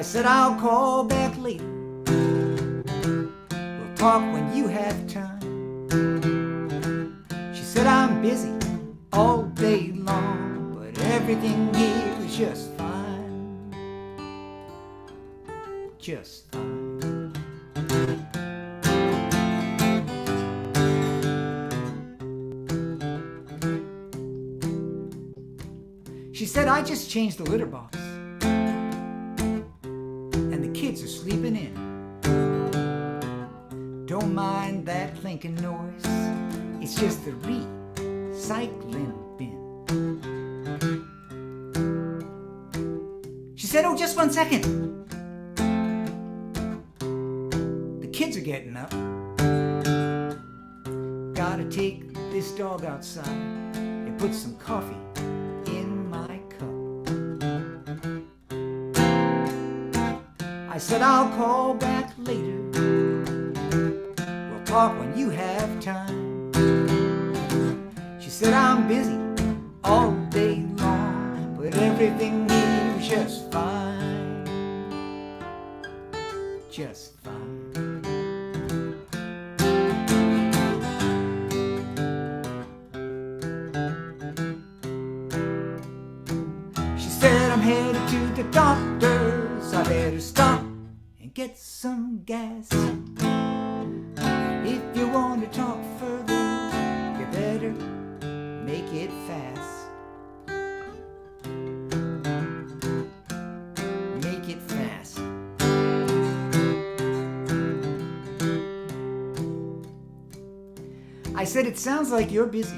I said I'll call back later. We'll talk when you have time. She said I'm busy all day long, but everything here is just fine. Just fine. She said I just changed the litter box and the kids are sleeping in. Don't mind that clinking noise, it's just the recycling bin. She said, oh, just 1 second. The kids are getting up. Gotta take this dog outside and put some coffee in my cup. I said I'll call back later. We'll talk when you have time. She said I'm busy all day long, but everything here is just fine. Just fine. She said I'm headed to the doctor's. I better stop and get some gas. If you want to talk further, you better make it fast. Make it fast. I said, it sounds like you're busy.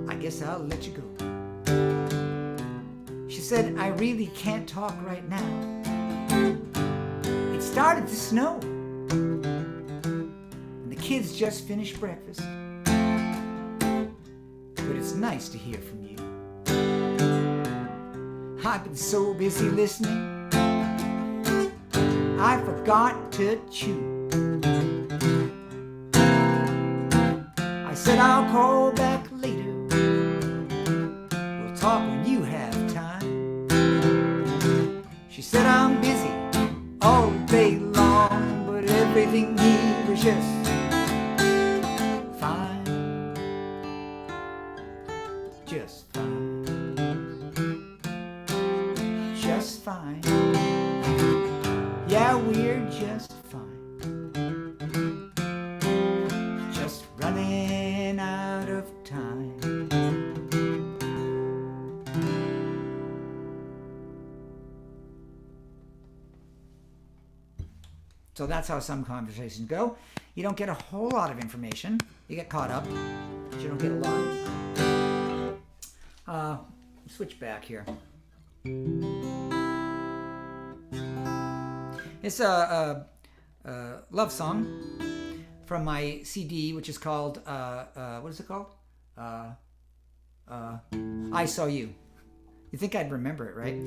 I guess I'll let you go. She said, I really can't talk right now. It started to snow. And the kids just finished breakfast. But it's nice to hear from you. I've been so busy listening, I forgot to chew. I said I'll call back later. We'll talk when you have time. She said I'm busy all day long, but everything here is just fine. Just fine. Just fine. Yeah, we're just fine. Just running out of time. So that's how some conversations go. You don't get a whole lot of information. You get caught up, but you don't get a lot. Switch back here. It's a love song from my CD, which is called, what is it called? I Saw You. You think I'd remember it, right?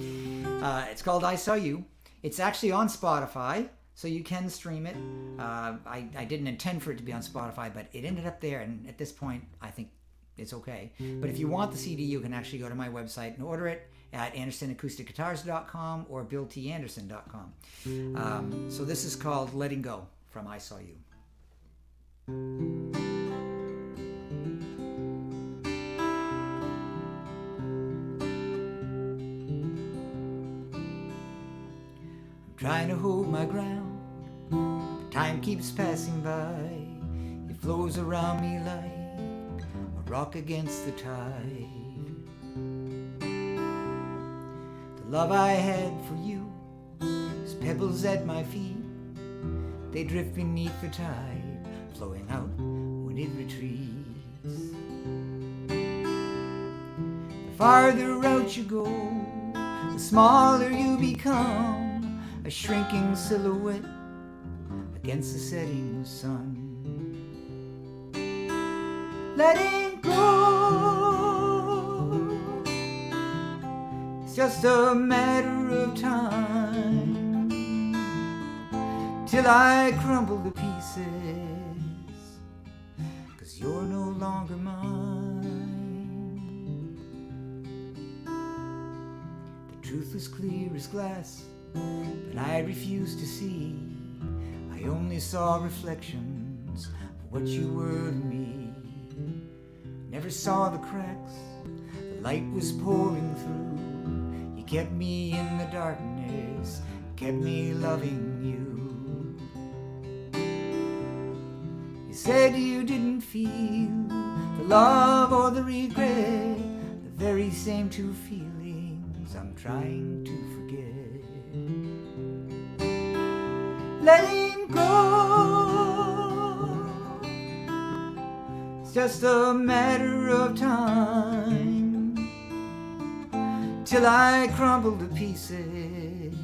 It's called I Saw You. It's actually on Spotify, so you can stream it. I didn't intend for it to be on Spotify, but it ended up there, and at this point, I think it's okay. But if you want the CD, you can actually go to my website and order it at AndersonAcousticGuitars.com or BillTAnderson.com. So this is called Letting Go from I Saw You. I'm trying to hold my ground. Time keeps passing by. It flows around me like a rock against the tide. The love I had for you is pebbles at my feet. They drift beneath the tide, flowing out when it retreats. The farther out you go, the smaller you become, a shrinking silhouette against the setting sun. Letting go, it's just a matter of time till I crumble to pieces, 'cause you're no longer mine. The truth was clear as glass, but I refused to see. I only saw reflections of what you were to me. Never saw the cracks, the light was pouring through. You kept me in the darkness, kept me loving you. You said you didn't feel the love or the regret, the very same two feelings I'm trying to forget. Letting go, it's just a matter of time, till I crumble to pieces,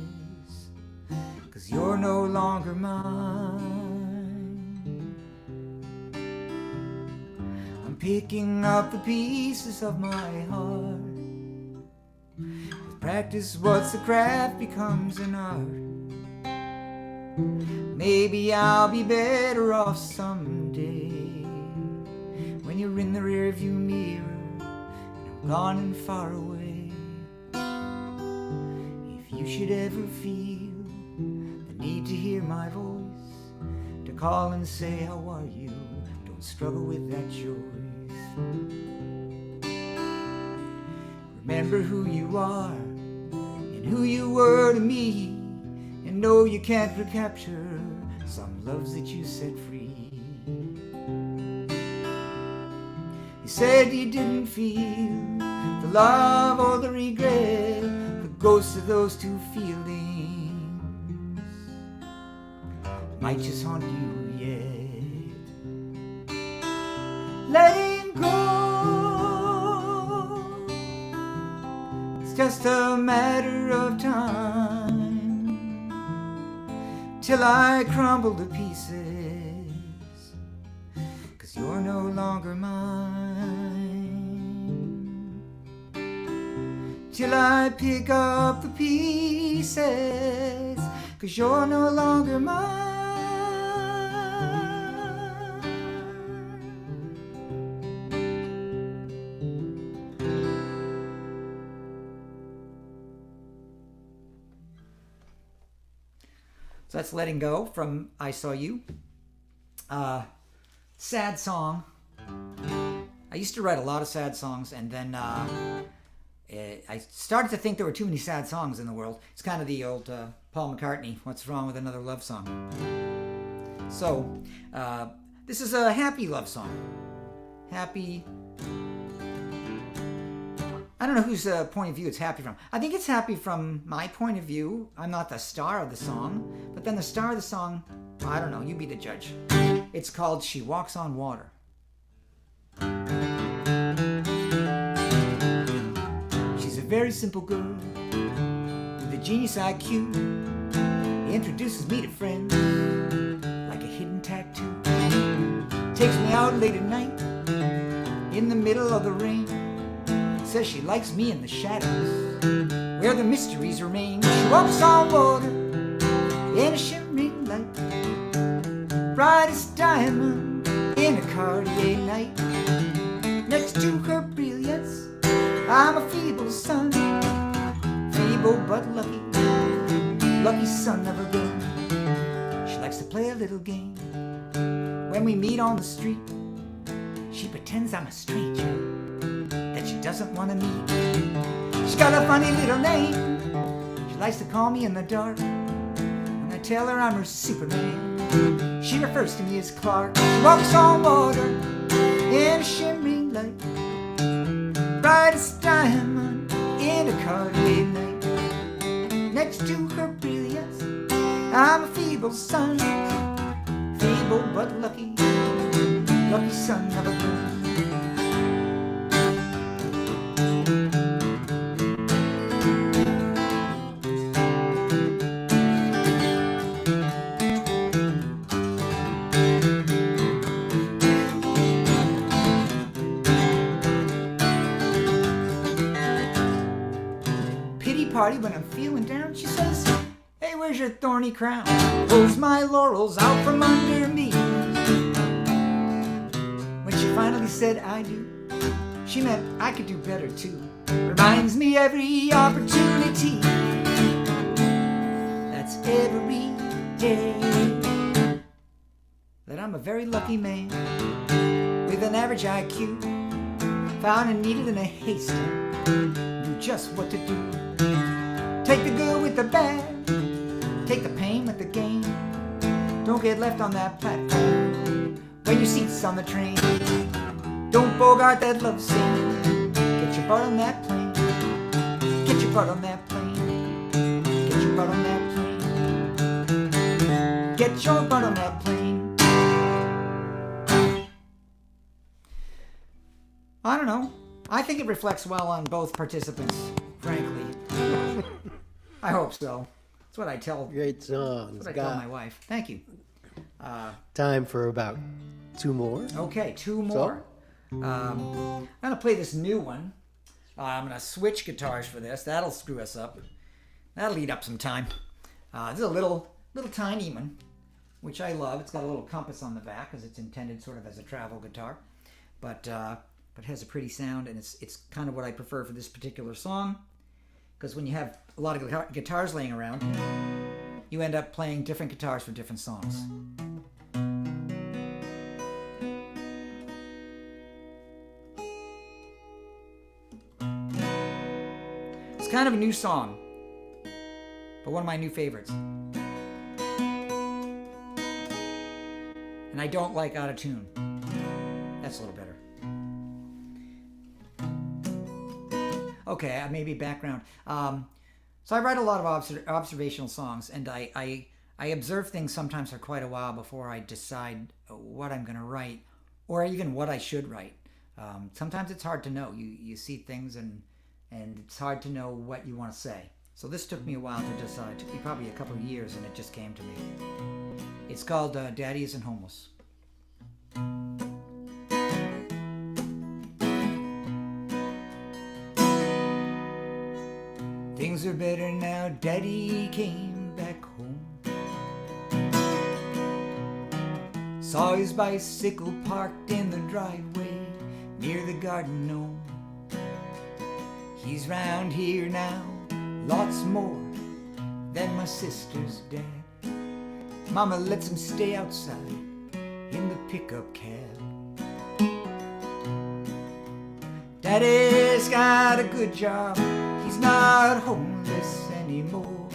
'cause you're no longer mine. I'm picking up the pieces of my heart. With practice, what's a craft becomes an art. Maybe I'll be better off someday, when you're in the rearview mirror and I'm gone and far away. If you should ever feel the need to hear my voice, to call and say how are you, don't struggle with that choice. Remember who you are and who you were to me, and know you can't recapture some loves that you set free. You said you didn't feel the love or the regret, the ghosts of those two feelings might just haunt you yet. Letting go, it's just a matter of time, till I crumble to pieces, 'cause you're no longer mine. Till I pick up the pieces, 'cause you're no longer mine. So that's Letting Go from I Saw You. Sad song. I used to write a lot of sad songs, and then I started to think there were too many sad songs in the world. It's kind of the old Paul McCartney, what's wrong with another love song? So, this is a happy love song. Happy. I don't know whose point of view it's happy from. I think it's happy from my point of view. I'm not the star of the song, but then the star of the song, I don't know, you be the judge. It's called She Walks on Water. She's a very simple girl with a genius IQ. Introduces me to friends like a hidden tattoo. Takes me out late at night in the middle of the rain. Says she likes me in the shadows where the mysteries remain. She walks on water in a shimmering light, brightest diamond in a Cartier night. Next to her brilliance, I'm a feeble son, feeble but lucky, lucky son of a gun. She likes to play a little game. When we meet on the street, she pretends I'm a stranger that she doesn't want to meet. She's got a funny little name. She likes to call me in the dark. When I tell her I'm her Superman, she refers to me as Clark. She walks on water in a shimmering light, brightest diamond in a Cartier night. Next to her brilliance, I'm a feeble son, feeble but lucky, lucky son of a gun. Party when I'm feeling down, she says, hey, where's your thorny crown? Pulls my laurels out from under me. When she finally said I do, she meant I could do better too. Reminds me every opportunity very lucky man with an average IQ, found a needle in a haystack, knew just what to do. Take the good with the bad, take the pain with the gain. Don't get left on that platform when your seat's on the train. Don't bogart that love scene. Get your butt on that plane. Get your butt on that plane. Get your butt on that plane. Get your butt on that plane. I don't know. I think it reflects well on both participants, frankly. I hope so. That's what I tell. Great songs. That's what I tell my wife. Thank you. Time for about 2 more. Okay, 2 more. I'm going to play this new one. I'm going to switch guitars for this. That'll screw us up. That'll eat up some time. This is a little tiny one, which I love. It's got a little compass on the back because it's intended sort of as a travel guitar, but has a pretty sound, and it's kind of what I prefer for this particular song. Because when you have a lot of guitars laying around, you end up playing different guitars for different songs. It's kind of a new song, but one of my new favorites. And I don't like out of tune. That's a little better. Okay, maybe background. So I write a lot of observational songs, and I observe things sometimes for quite a while before I decide what I'm going to write, or even what I should write. Sometimes it's hard to know. You see things, and it's hard to know what you want to say. So this took me a while to decide. It took me probably a couple of years, and it just came to me. It's called Daddy Isn't Homeless. Things are better now, Daddy came back home. Saw his bicycle parked in the driveway near the garden gnome. He's round here now, lots more than my sister's dad. Mama lets him stay outside in the pickup cab. Daddy's got a good job, he's not homeless anymore.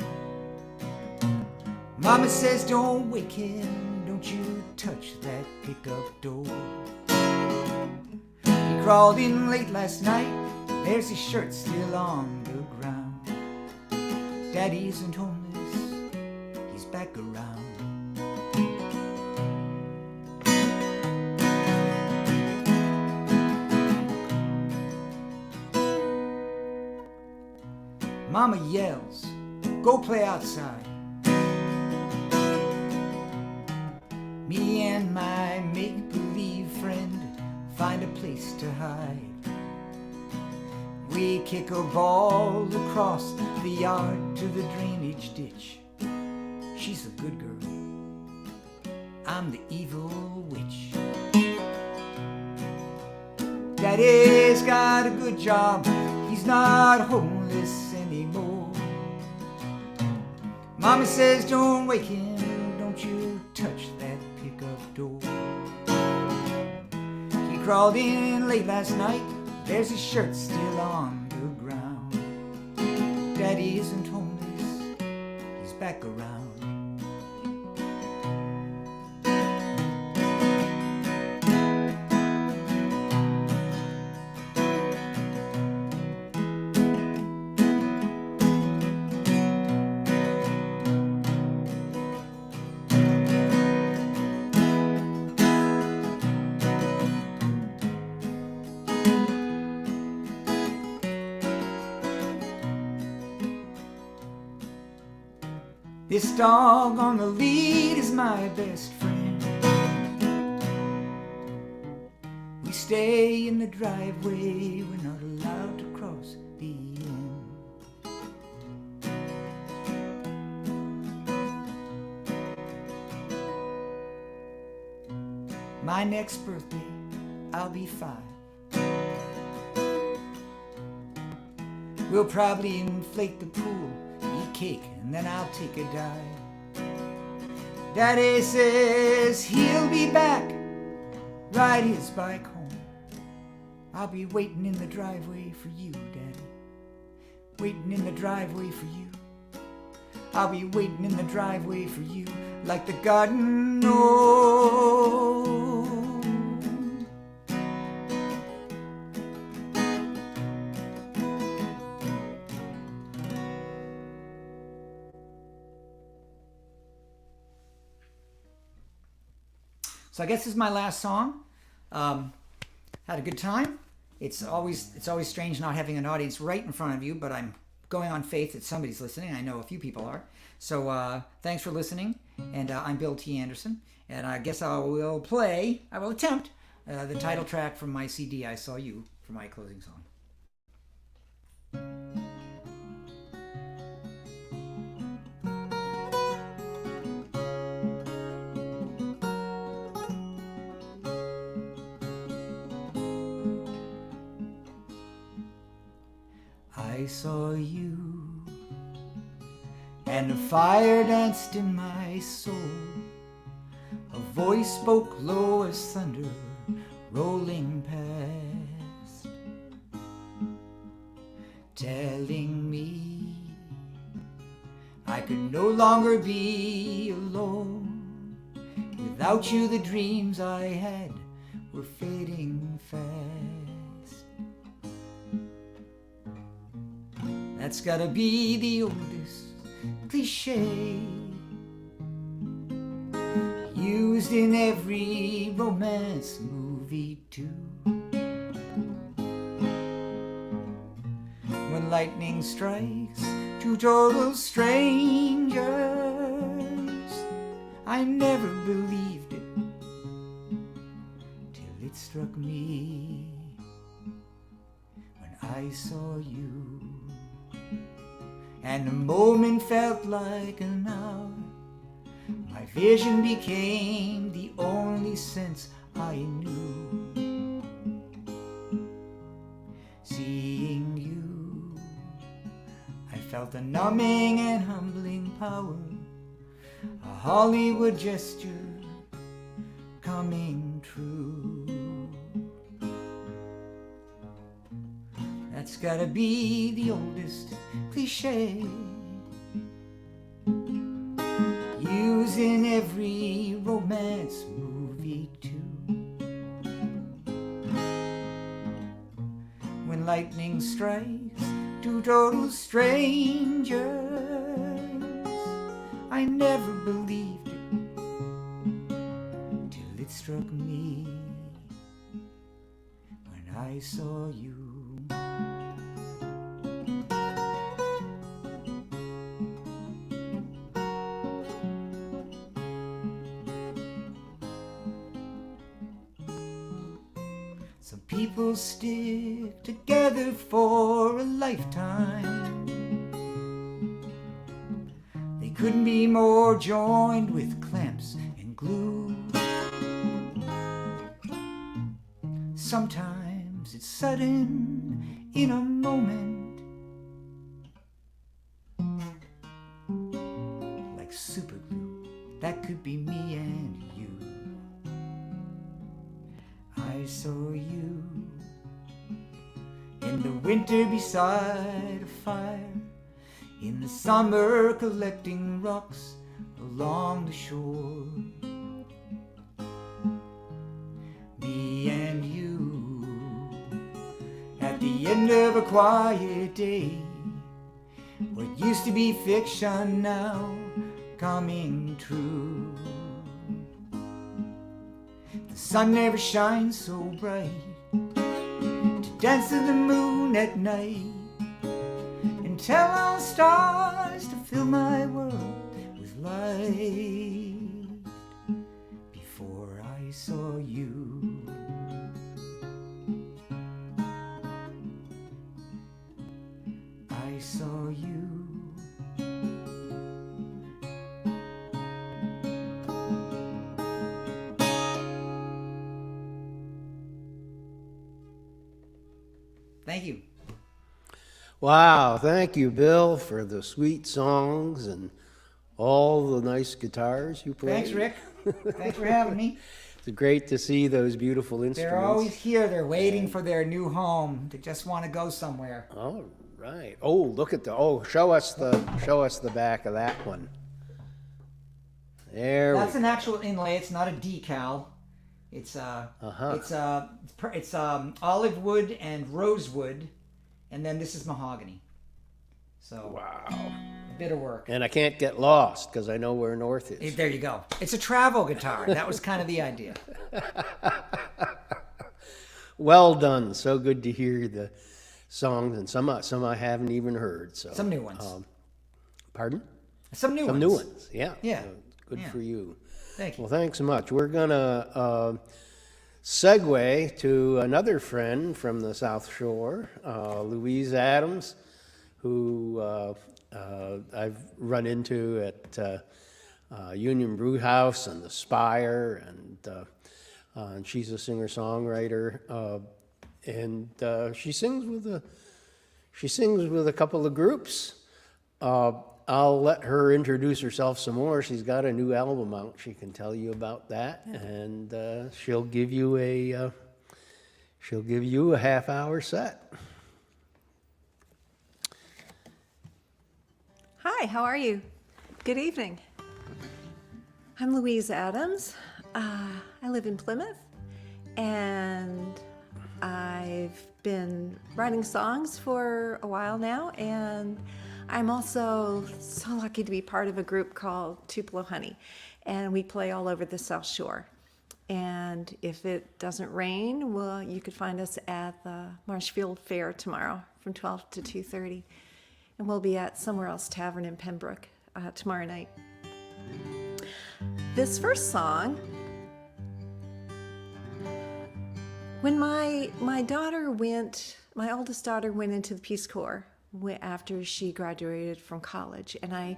Mama says don't wake him, don't you touch that pickup door. He crawled in late last night, there's his shirt still on the ground. Daddy isn't homeless, he's back around. Mama yells, go play outside. Me and my make-believe friend find a place to hide. We kick a ball across the yard to the drainage ditch. She's a good girl, I'm the evil witch. Daddy's got a good job, he's not homeless anymore. Mama says don't wake him, don't you touch that pickup door. He crawled in late last night, there's his shirt still on the ground. Daddy isn't homeless, he's back around. This dog on the lead is my best friend. We stay in the driveway, we're not allowed to cross the end. My next birthday, I'll be 5. We'll probably inflate the pool, eat cake, and then I'll take a dive. Daddy says he'll be back, ride his bike home. I'll be waiting in the driveway for you, Daddy. Waiting in the driveway for you. I'll be waiting in the driveway for you, like the garden knows. So I guess this is my last song. Had a good time. It's always strange not having an audience right in front of you, but I'm going on faith that somebody's listening. I know a few people are. So thanks for listening. And I'm Bill T. Anderson. And I guess I will attempt the title track from my CD, I Saw You, for my closing song. I saw you, and a fire danced in my soul. A voice spoke low as thunder, rolling past, telling me I could no longer be alone. Without you, the dreams I had were fading fast. That's gotta be the oldest cliche, used in every romance movie too. When lightning strikes two total strangers, I never believed it till it struck me when I saw you. And the moment felt like an hour. My vision became the only sense I knew. Seeing you, I felt a numbing and humbling power, a Hollywood gesture coming true. That's gotta be the oldest cliche, used in every romance movie too. When lightning strikes two total strangers, I never believed it till it struck me when I saw you. Some people stick together for a lifetime. They couldn't be more joined with clamps and glue. Sometimes it's sudden in a moment, like super glue. That could be me and you. I saw you in the winter beside a fire, in the summer collecting rocks along the shore. Me and you at the end of a quiet day. What used to be fiction now coming true. The sun never shines so bright to dance to the moon at night and tell all the stars to fill my world with light. Before I saw you, I saw you. Thank you. Wow, thank you, Bill, for the sweet songs and all the nice guitars you play. Thanks, Rick. Thanks for having me. It's great to see those beautiful instruments. They're always here. They're waiting for their new home. They just want to go somewhere. All right. Oh, look at show us the back of that one. That's an actual inlay. It's not a decal. It's olive wood and rosewood, and then this is mahogany. So wow, a bit of work. And I can't get lost because I know where north is. There you go. It's a travel guitar. That was kind of the idea. Well done. So good to hear the songs, and some I haven't even heard. So some new ones. Pardon? Some new ones. Yeah. Yeah. Good for you. Thank you. Well, thanks so much. We're gonna segue to another friend from the South Shore, Louise Adams, who I've run into at Union Brew House and the Spire, and she's a singer-songwriter, and she sings with a couple of groups. I'll let her introduce herself some more. She's got a new album out. She can tell you about that, and she'll give you a half-hour set. Hi, how are you? Good evening. I'm Louise Adams. I live in Plymouth, and I've been writing songs for a while now, and I'm also so lucky to be part of a group called Tupelo Honey, and we play all over the South Shore. And if it doesn't rain, well, you could find us at the Marshfield Fair tomorrow from 12 to 2:30. And we'll be at Somewhere Else Tavern in Pembroke tomorrow night. This first song, when my oldest daughter went into the Peace Corps after she graduated from college, and I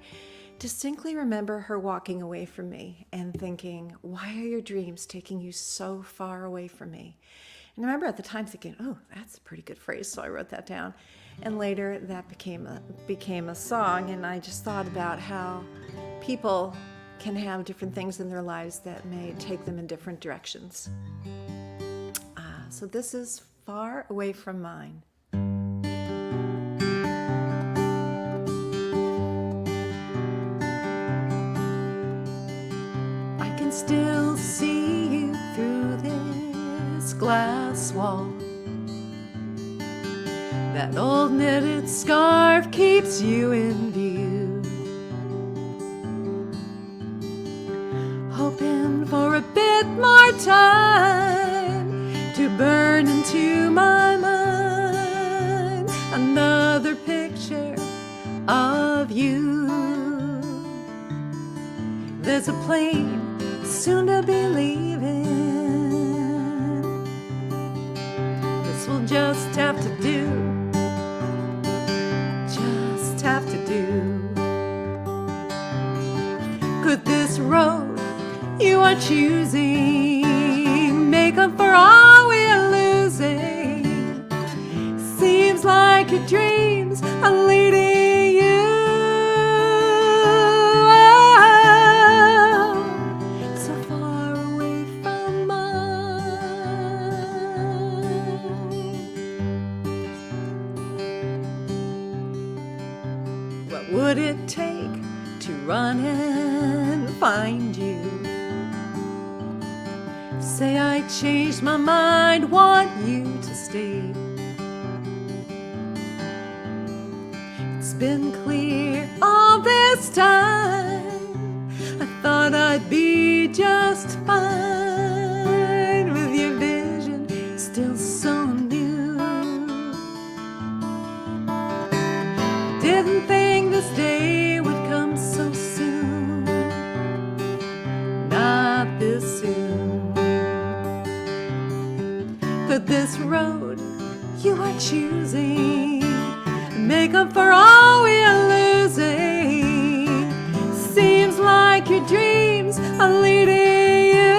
distinctly remember her walking away from me and thinking, why are your dreams taking you so far away from me? And I remember at the time thinking, oh, that's a pretty good phrase, so I wrote that down. And later that became a song, and I just thought about how people can have different things in their lives that may take them in different directions. So this is Far Away From Mine. I can still see you through this glass wall. That old knitted scarf keeps you in view. Hoping for a bit more time to burn into my mind another picture of you. There's a plane soon to be leaving. This will just have to do. Have to do. Could this road you are choosing make up for all we are losing? Seems like your dreams are leading you so far away from mine. What would it take to run and find you? Say I changed my mind, want you to stay. It's been clear all this time, I thought I'd be just fine with your vision still so new. Didn't think this day would come so soon, not this soon. Could this road you are choosing make up for all we are losing? Seems like your dreams are leading you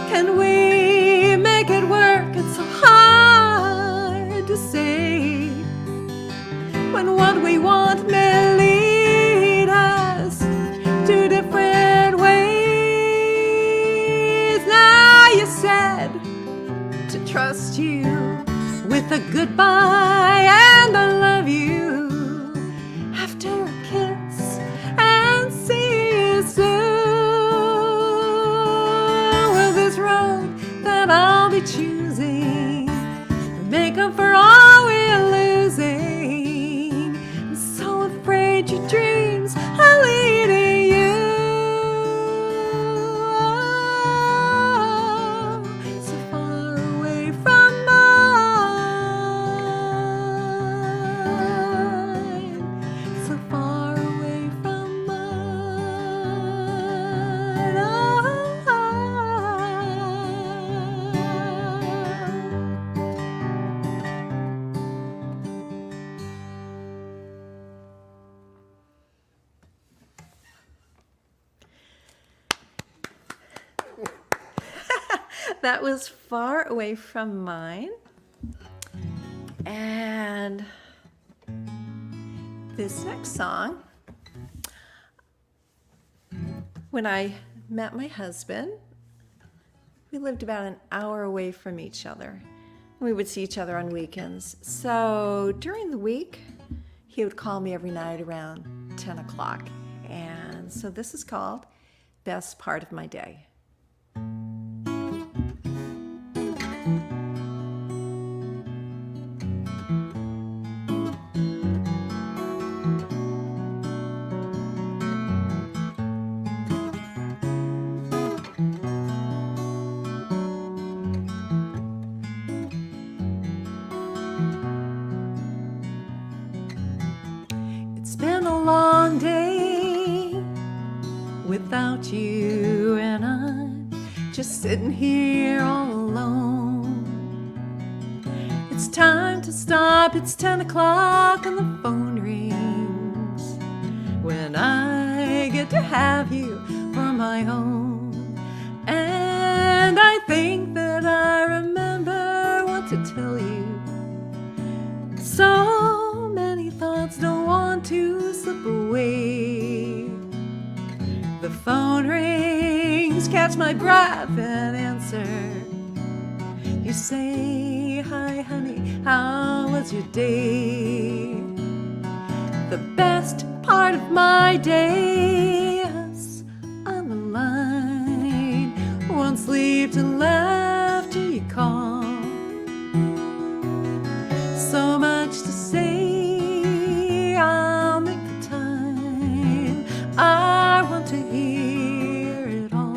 Can we make it work? It's so hard to say when what we want may lead us to different ways. Now you said to trust you with a goodbye and I love you after a kiss and see you soon. Will this road that I'll be choosing make up for all we're losing? I'm so afraid your dreams are leading you so far away from mine, so far away from mine. Oh. That was Far Away from Mine. And this next song, when I met my husband, we lived about an hour away from each other. We would see each other on weekends. So during the week, he would call me every night around 10 o'clock. And so this is called Best Part of My Day. It's been a long day without you, and I'm just sitting here all alone. It's time to stop, it's 10 o'clock and the phone rings when I get to have you for my own. And I think that I remember what to tell you. So many thoughts don't want to slip away. The phone rings, catch my breath and answer. You say, hi honey, how was your day? The best part of my day is on the line. Won't sleep till after you call. So much to say, I'll make the time. I want to hear it all.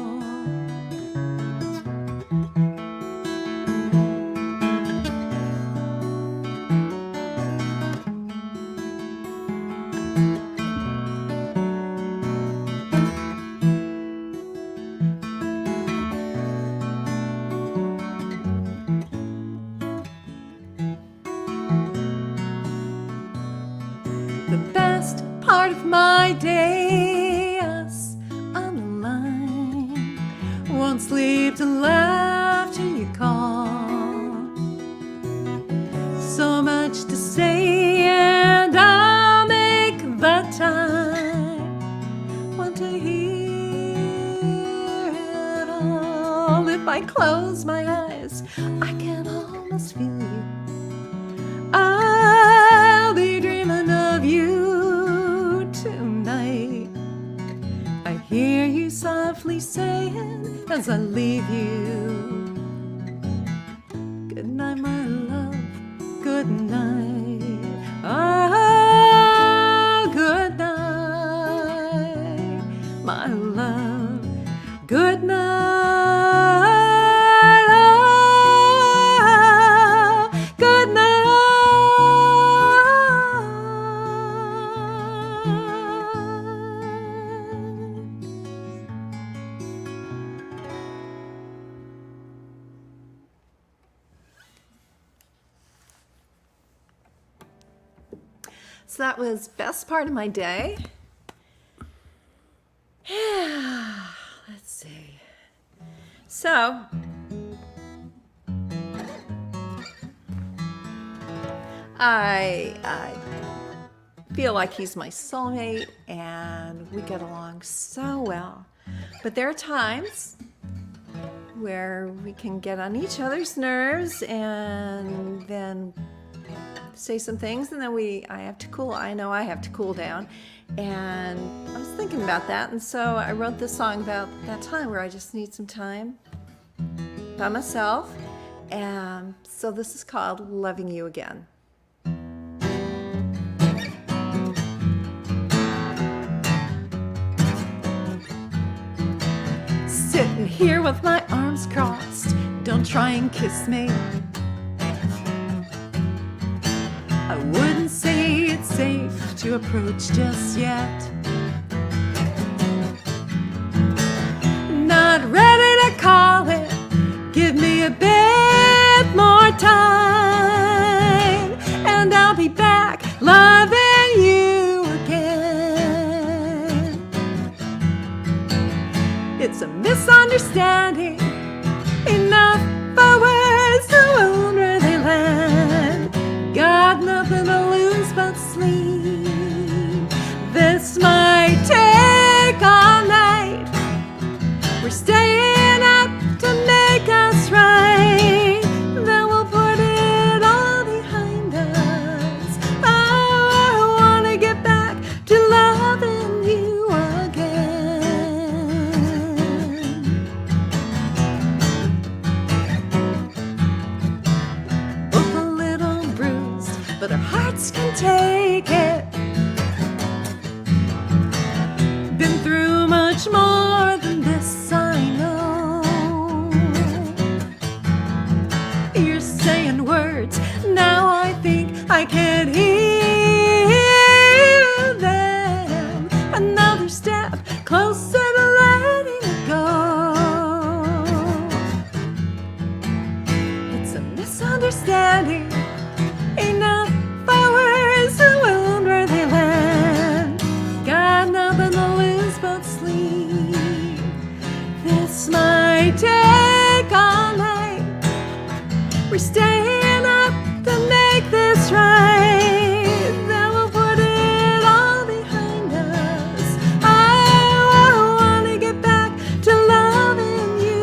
The best part of my day is on the line. Won't sleep till after you call. So much to say and I'll make the time. Want to hear it all. If I close my eyes, I can almost feel you. I'll be dreaming of you tonight. I hear you softly saying as I leave you, good night, my love, good night. Oh, good night, my love, good night. Oh, good night. So that was Best Part of My Day. Yeah, let's see. So I feel like he's my soulmate and we get along so well. But there are times where we can get on each other's nerves and then say some things, and then I have to cool down. And I was thinking about that, and so I wrote this song about that time where I just need some time by myself. And so this is called Loving You Again. Sitting here with my arms crossed, don't try and kiss me. I wouldn't say it's safe to approach just yet. Not ready to call it, give me a bit more time, and I'll be back loving you again. It's a misunderstanding, enough for words to wound where they land. Got nothing to lose but sleep. This might take all night. We're staying up to make us right. Then we'll put it all behind us. I wanna get back to loving you again. Both a little bruised, but our hearts can take it. Been through much more than this, I know. You're saying words, now I think I can hear them. Another step closer to letting it go. It's a misunderstanding, enough for words to wound where they land. Got nothing to lose but sleep. This might take all night. We're staying up to make this right. Then we'll put it all behind us. I wanna get back to loving you.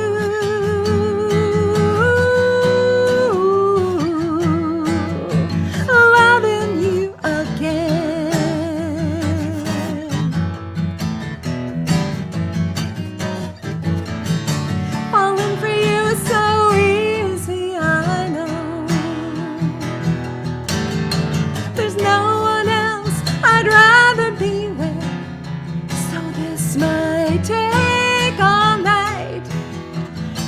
Loving you again. Falling for you is so easy, I know. There's no one else I'd rather be with. So this might take all night.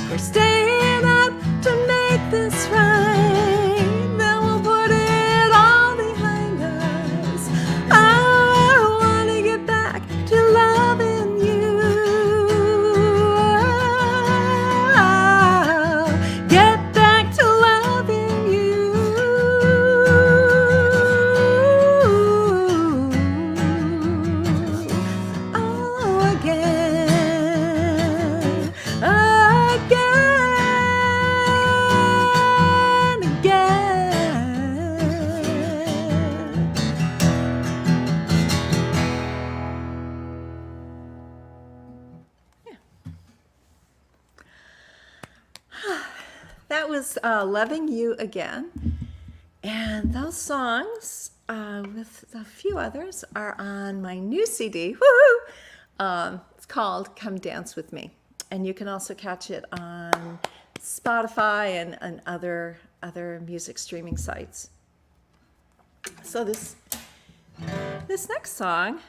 We're staying up to make this right. Then we'll put it all behind us. I wanna get back to loving you. I'll get back to loving you. Oh, again, again. That was Loving You Again. And those songs, with a few others, are on my new CD. Woohoo! It's called Come Dance With Me. And you can also catch it on Spotify and other music streaming sites. So this next song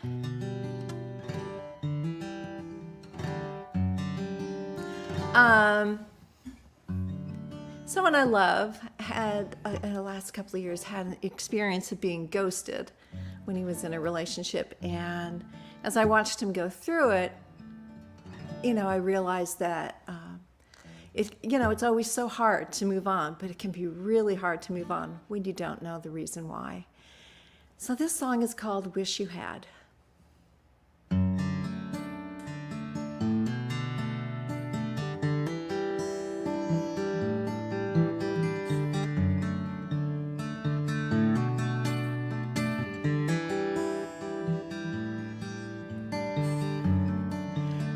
someone I love had, in the last couple of years, had an experience of being ghosted when he was in a relationship. And as I watched him go through it, I realized that it's always so hard to move on, but it can be really hard to move on when you don't know the reason why. So this song is called Wish You Had.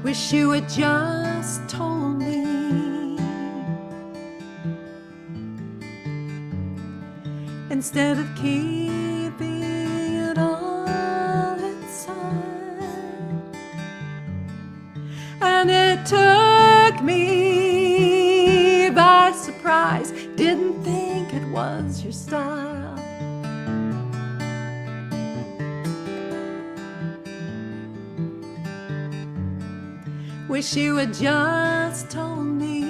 Wish you had just told me. Instead of keeping it all inside. And it took me by surprise. Didn't think it was your style. Wish you had just told me.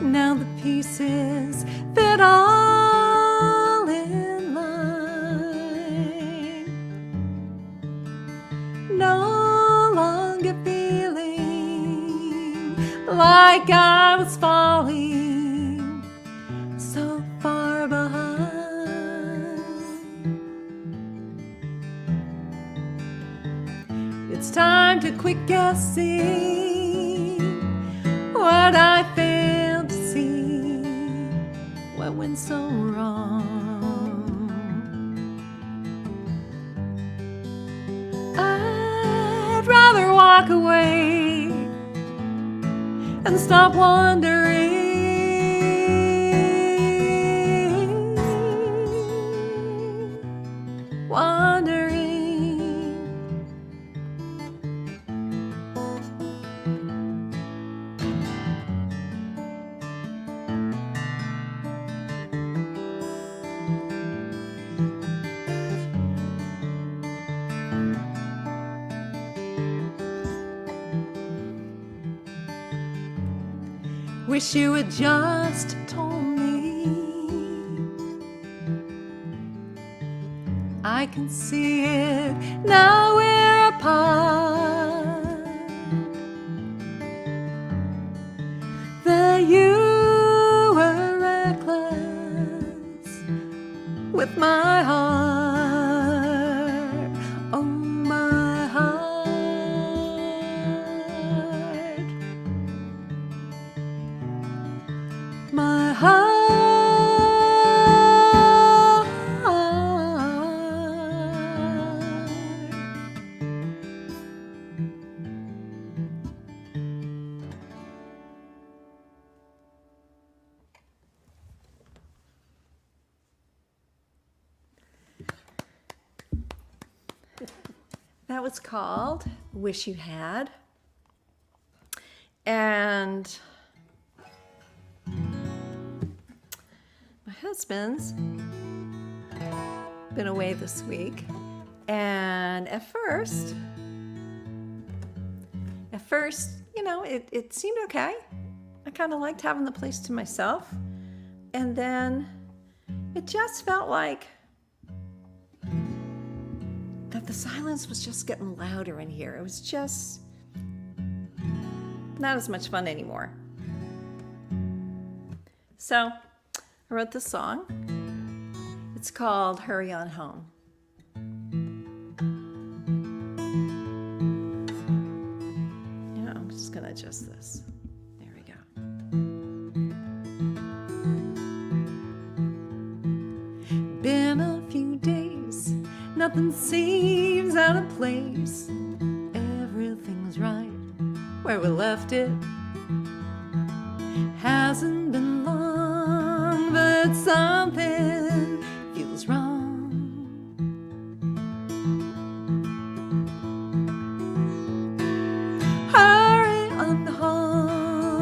Now the pieces fit all in line. No longer feeling like I was falling so far behind. It's time to quit guessing what I failed to see, what went so wrong. I'd rather walk away and stop wondering. Wish you had just told me. I can see it now, we're apart. That you were reckless with my heart. Oh, my heart. My heart. That was called Wish You Had. And my husband's been away this week, and at first, you know, it seemed okay. I kind of liked having the place to myself, and then it just felt like that the silence was just getting louder in here. It was just not as much fun anymore. So I wrote this song. It's called Hurry On Home. Yeah, I'm just gonna adjust this. There we go. Been a few days, nothing seems out of place. Everything's right where we left it. Hasn't been long, but something feels wrong. Hurry on home.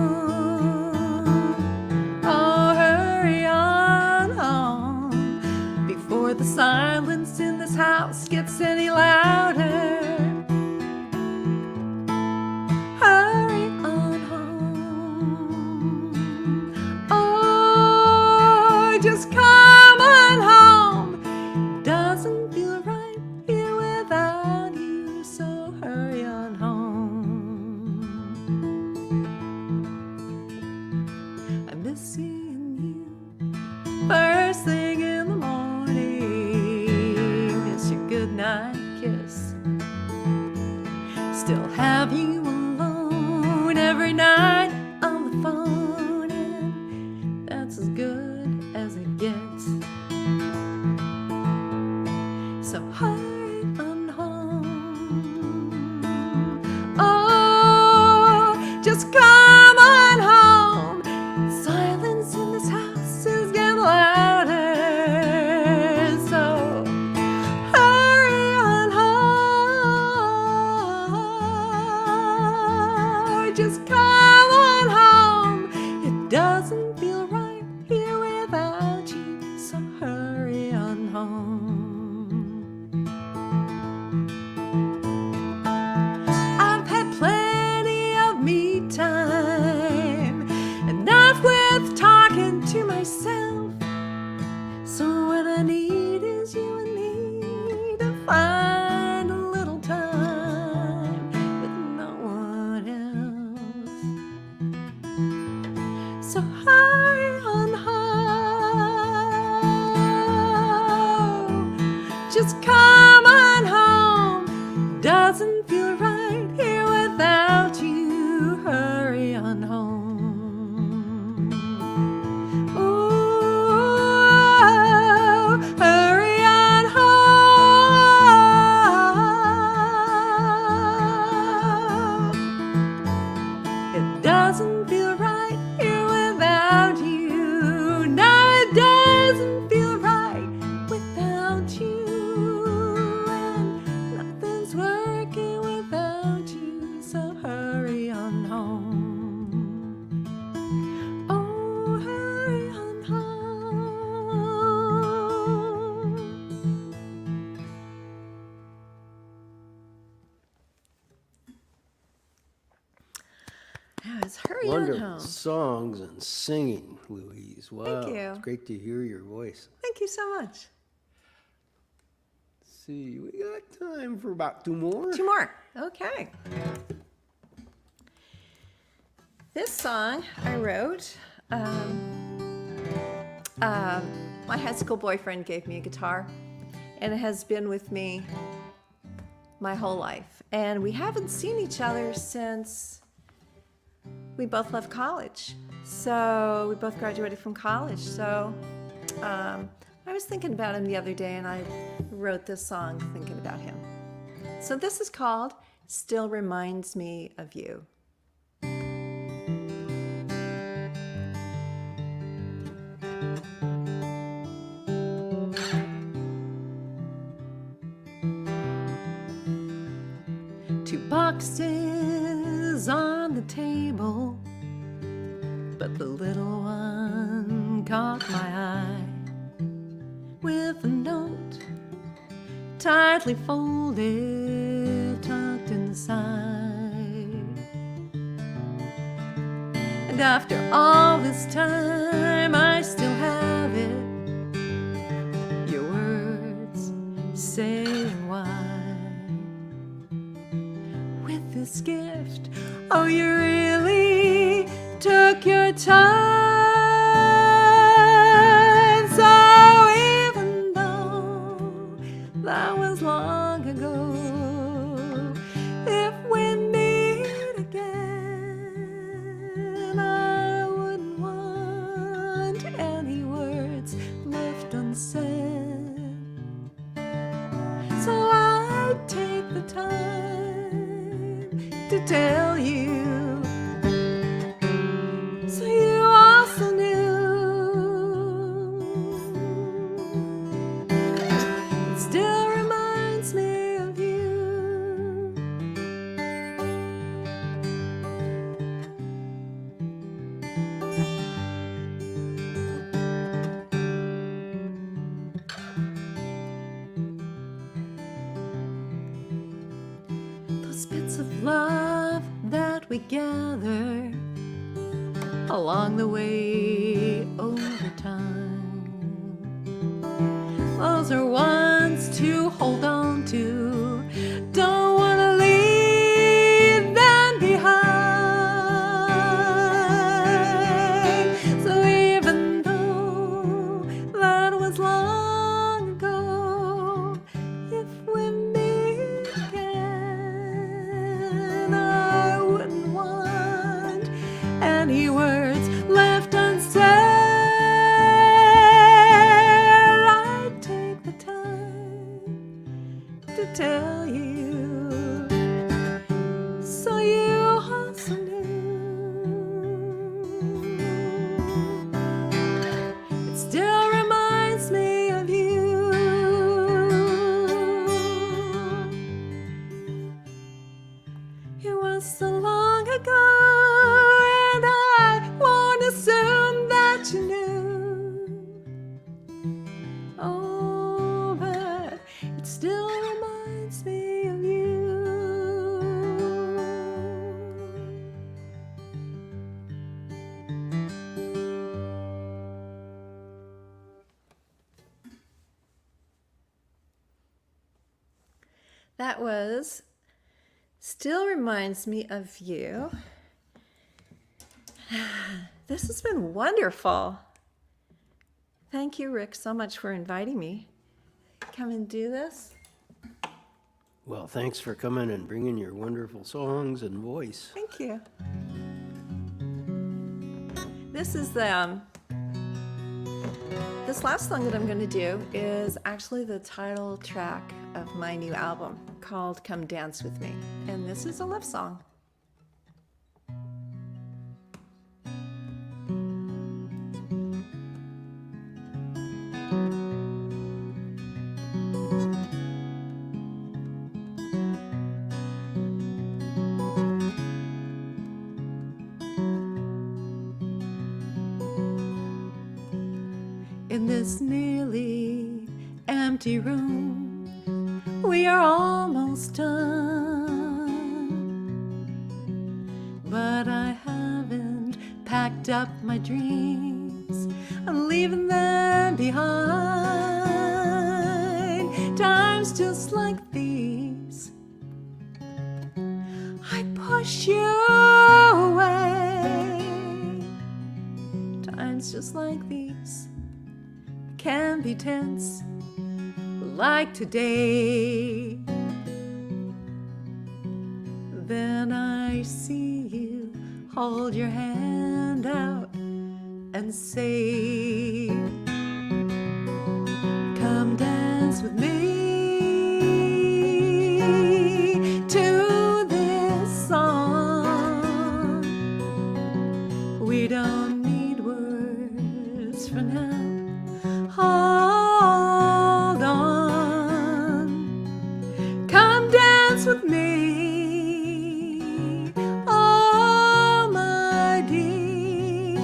Oh, hurry on home before the silence in this house gets any louder. Just come on home. Doesn't feel right here without you, so hurry on home. I miss seeing you first thing in the morning. It's your goodnight kiss. Still have you alone every night on the phone, and that's as good as it gets. So hurry on home. just come on home. Doesn't feel right here without you. Hurry on home. Ooh, hurry on home. It doesn't feel right here without you. No, it doesn't feel right without you. And nothing's working without you. So hurry on home. Oh, hurry on home. Yes, hurry on Wonderful home. songs and singing, Louise. Wow. you. It's great to hear your voice. Thank you so much. Let's see, we got time for about two more. Two more. Okay. This song I wrote. My high school boyfriend gave me a guitar, and it has been with me my whole life. And we haven't seen each other since we both left college. So we both graduated from college. So I was thinking about him the other day, and I wrote this song thinking about him. So this is called Still Reminds Me of You. Two boxes on the table, but the little one caught my eye with a note tightly folded, tucked inside. And after all this time, I still have it, your words saying why. With this gift, oh, you really took your time. So even though that was long ago, if we meet again, I wouldn't want any words left unsaid. So I take the time to tell you, so you also knew. It still reminds me of you. Those bits of love that we gather along the way over time, those are ones to hold on to. Don't want to leave them behind. So even though that was long ago, if we meet again, I wouldn't want any words left unsaid. I'd take the time to tell you, so you also knew. It still reminds me of you. It was so long ago, and I won't assume that you knew. Oh, but it still reminds me of you. That was Still Reminds Me of You. This has been wonderful. Thank you, Rick, so much for inviting me. come and do this. Well, thanks for coming and bringing your wonderful songs and voice. Thank you. This is the this last song that I'm going to do is actually the title track of my new album called Come Dance With Me. And this is a love song. In this nearly empty room, we are almost done. But I haven't packed up my dreams, I'm leaving them behind. Times just like these, I push you away. Times just like these can be tense, like today. Then I see you hold your hand out and say, come dance with me to this song. We don't need words for now. Hold on, come dance with me, oh my dear.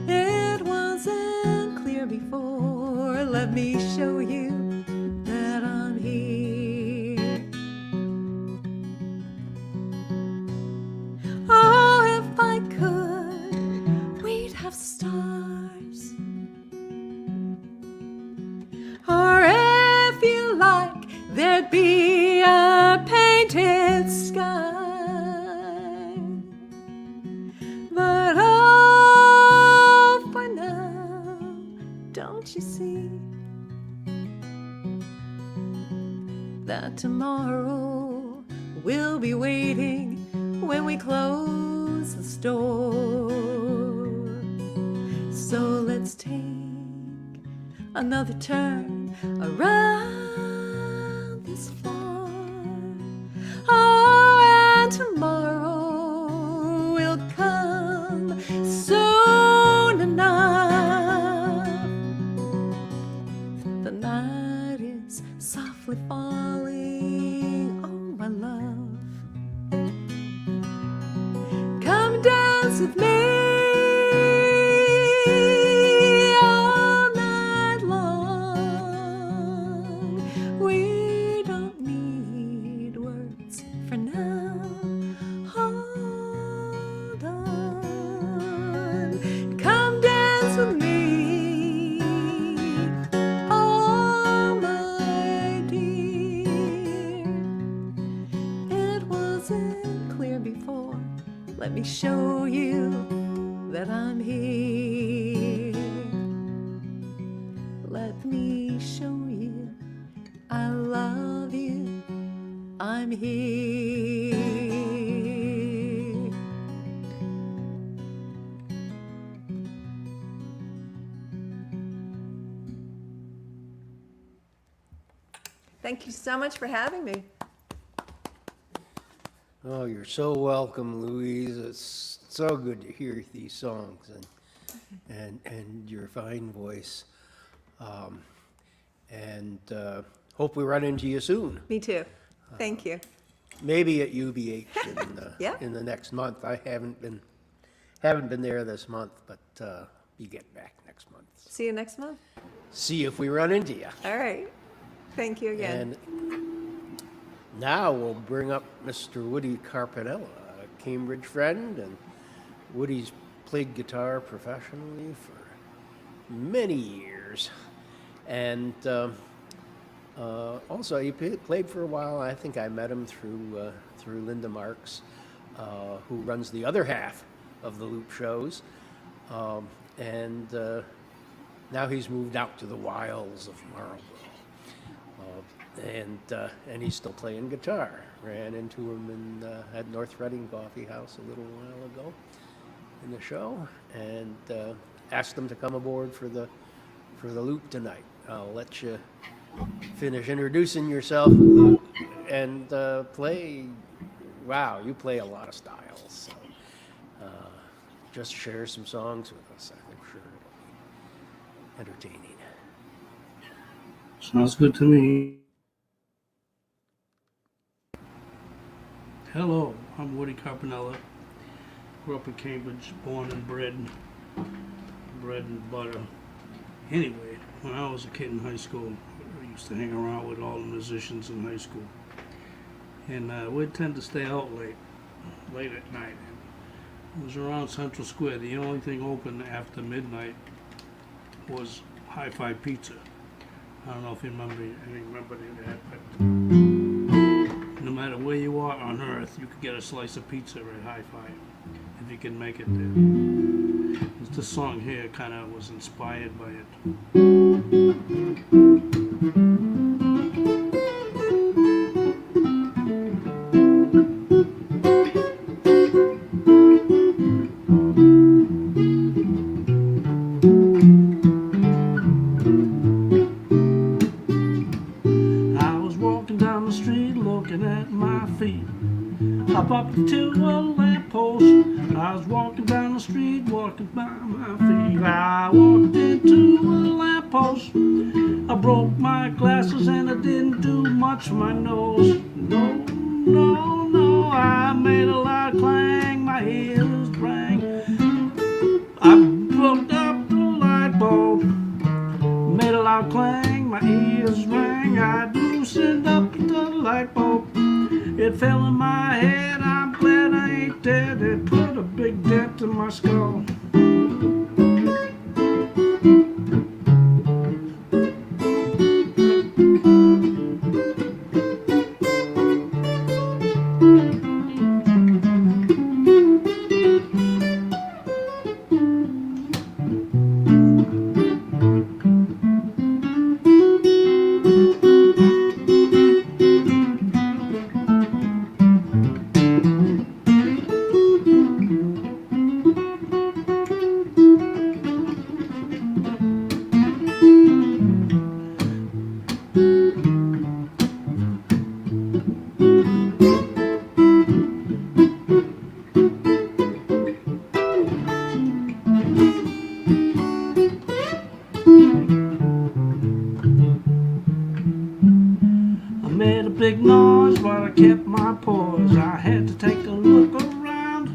It wasn't clear before, let me show you that I'm here. Oh, if I could, we'd have stars. Or if you like, there'd be a painted sky. But oh, for now, don't you see that tomorrow will be waiting when we close the store? So let's take another turn around this floor. Oh, and tomorrow will come soon enough. The night is softly falling, oh my love. Come dance with me. Let me show you that I'm here. Let me show you I love you. I'm here. Thank you so much for having me. Oh, you're so welcome, Louise. It's so good to hear these songs and your fine voice. Hope we run into you soon. Me too. Thank you. Maybe at UBH Yeah. in the next month. I haven't been there this month, but you get back next month. See you next month. See if we run into you. All right. Thank you again. And now we'll bring up Mr. Woody Carpinella, a Cambridge friend, and Woody's played guitar professionally for many years. And also, he played for a while. I think I met him through Linda Marks, who runs the other half of the Loop shows. Now he's moved out to the wilds of Marlboro. And he's still playing guitar. Ran into him at North Reading Coffee House a little while ago in the show, and asked him to come aboard for the loop tonight. I'll let you finish introducing yourself and play. Wow, you play a lot of styles. So just share some songs with us. I'm sure it'll be entertaining. Sounds good to me. Hello, I'm Woody Carpinella. Grew up in Cambridge, born and bred and butter. Anyway, when I was a kid in high school, I used to hang around with all the musicians in high school. And we'd tend to stay out late at night. It was around Central Square. The only thing open after midnight was Hi-Fi Pizza. I don't know if you remember that, but no matter where you are on Earth, you could get a slice of pizza at Hi-Fi if you can make it there. This song here kind of was inspired by it. I bumped into a lamppost. I was walking down the street, walking by my feet. I walked into a lamppost. I broke my glasses and I didn't do much for my nose. No, no, no, I made a loud clang, my ears rang. I broke up the light bulb, made a loud clang, my ears rang. I loosened up the light bulb. It fell in my head, I'm glad I ain't dead. It put a big dent in my skull. Big noise, but I kept my poise. I had to take a look around.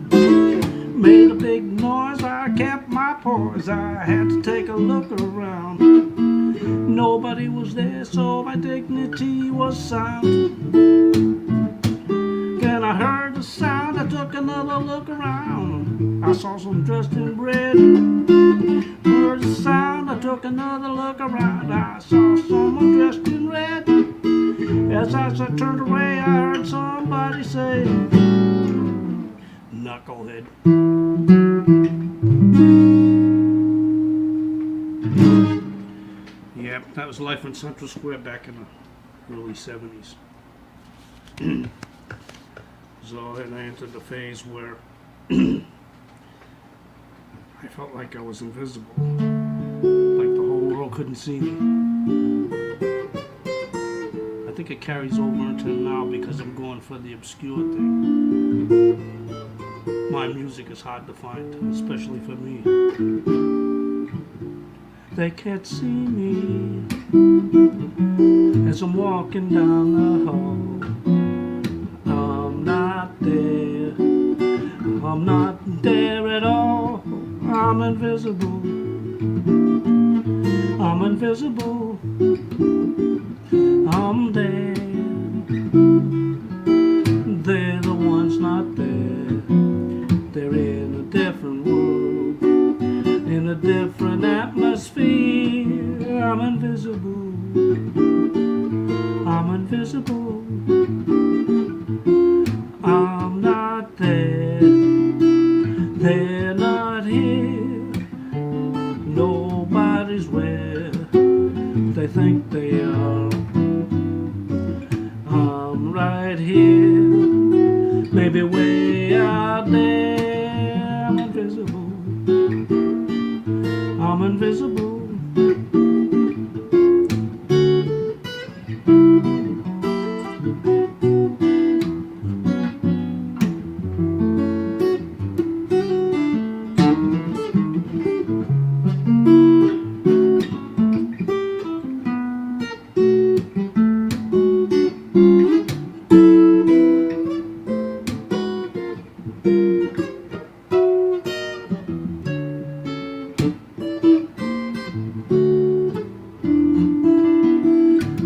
Made a big noise, I kept my poise. I had to take a look around. Nobody was there, so my dignity was sound. Then I heard the sound, I took another look around. I saw some dressed in red. Heard the sound, I took another look around. I saw someone dressed in red. As I turned away, I heard somebody say, "Knucklehead." Yep, that was life in Central Square back in the early 70s. So then I entered the phase where I felt like I was invisible, like the whole world couldn't see me. I think it carries over into now because I'm going for the obscure thing. My music is hard to find, especially for me. They can't see me as I'm walking down the hall. I'm not there. I'm not there at all. I'm invisible. I'm invisible. I'm there. They're the ones not there. They're in a different world, in a different atmosphere. I'm invisible. I'm invisible. I'm not there. They're not here. Nobody's waiting. Maybe way out there I'm invisible. I'm invisible.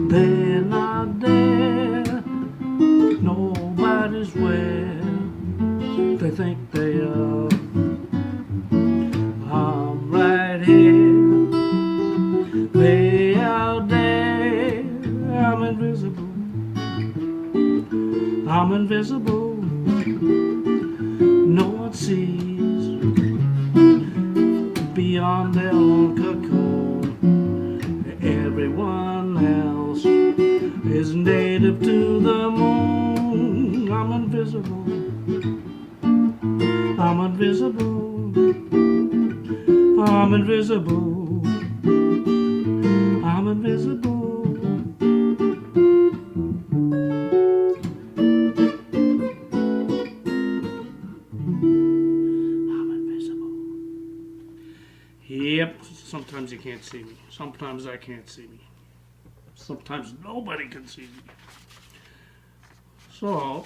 They're not there, nobody's where they think they are. I'm right here, way out there. I'm invisible. I'm invisible. No one sees beyond their own cocoon. Everyone else is native to the moon. I'm invisible. I'm invisible. I'm invisible. I'm invisible. I'm invisible. Yep, sometimes you can't see me. Sometimes I can't see me. Sometimes nobody can see me. So,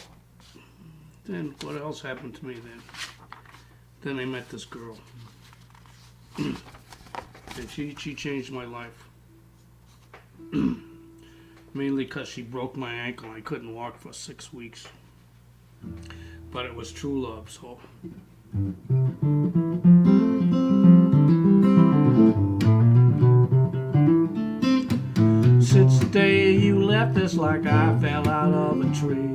then what else happened to me then? Then I met this girl. And she changed my life. Mainly because she broke my ankle. I couldn't walk for 6 weeks. But it was true love, so. Since the day you left, it's like I fell out of a tree.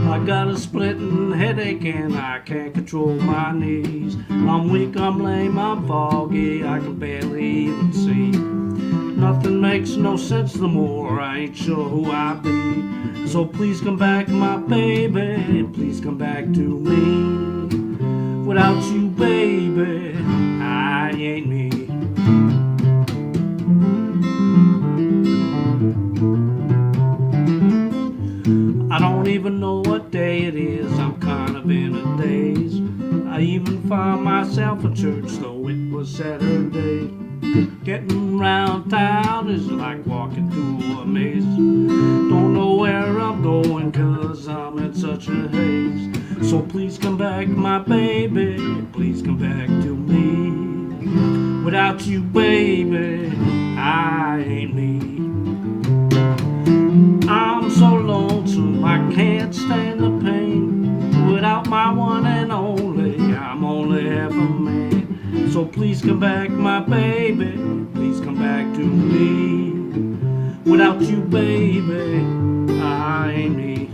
I got a splitting headache and I can't control my knees. I'm weak, I'm lame, I'm foggy, I can barely even see. Nothing makes no sense no more, I ain't sure who I be. So please come back, my baby, please come back to me. Without you, baby, I ain't me. I don't even know what day it is, I'm kind of in a daze. I even found myself in church, though it was Saturday. Getting round town is like walking through a maze. Don't know where I'm going, cause I'm in such a haze. So please come back, my baby, please come back to me. Without you, baby, I ain't me. I'm so lonesome, I can't stand the pain. Without my one and only, I'm only half a man. So please come back, my baby, please come back to me. Without you, baby, I ain't me.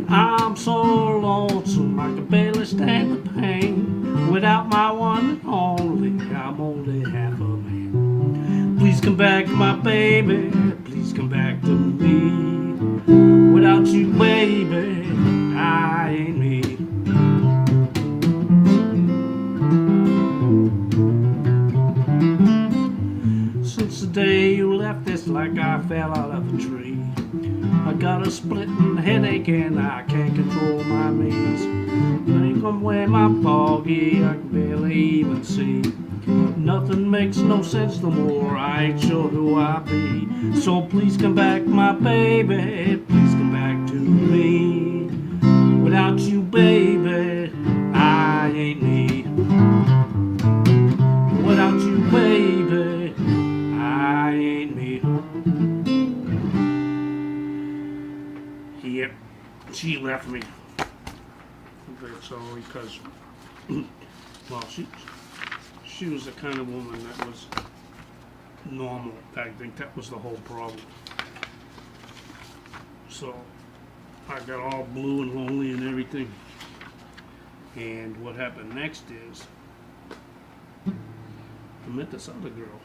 I'm so lonesome, I can barely stand the pain. Without my one and only, I'm only half a man. Please come back, my baby, please come back to me. Without you, baby, I ain't me. Since the day you left, it's like I fell out of a tree. I got a splitting headache and I can't control my knees. Think I'm wearing I'm foggy, I can barely even see. Nothing makes no sense no more, I ain't sure who I be. So please come back, my baby, please come back to me. Without you, baby, I ain't me. Without you, baby, I ain't me. Yep. she left me. So because, well, she was the kind of woman that was normal. I think that was the whole problem. So I got all blue and lonely and everything. And what happened next is I met this other girl.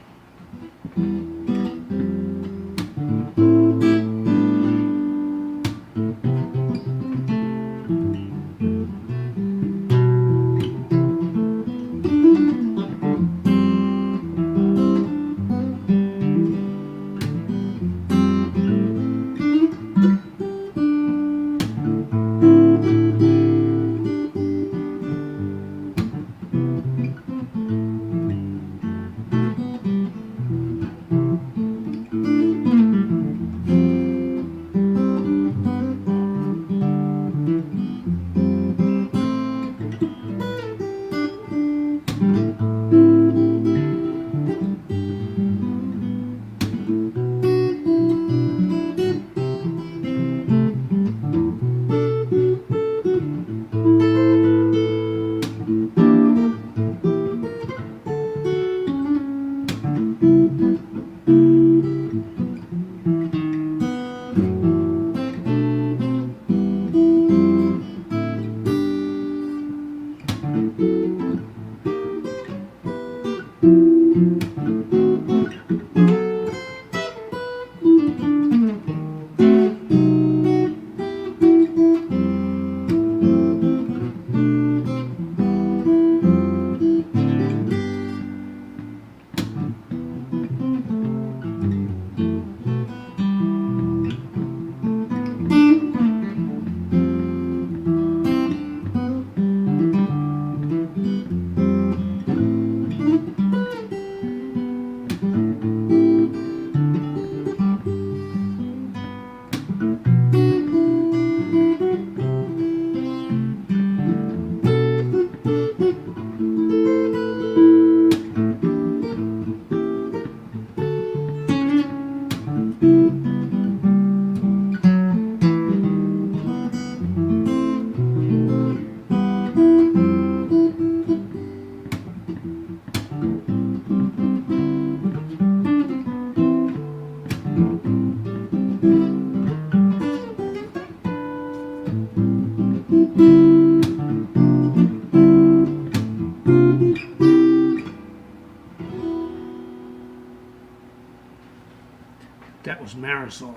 That was Marisol.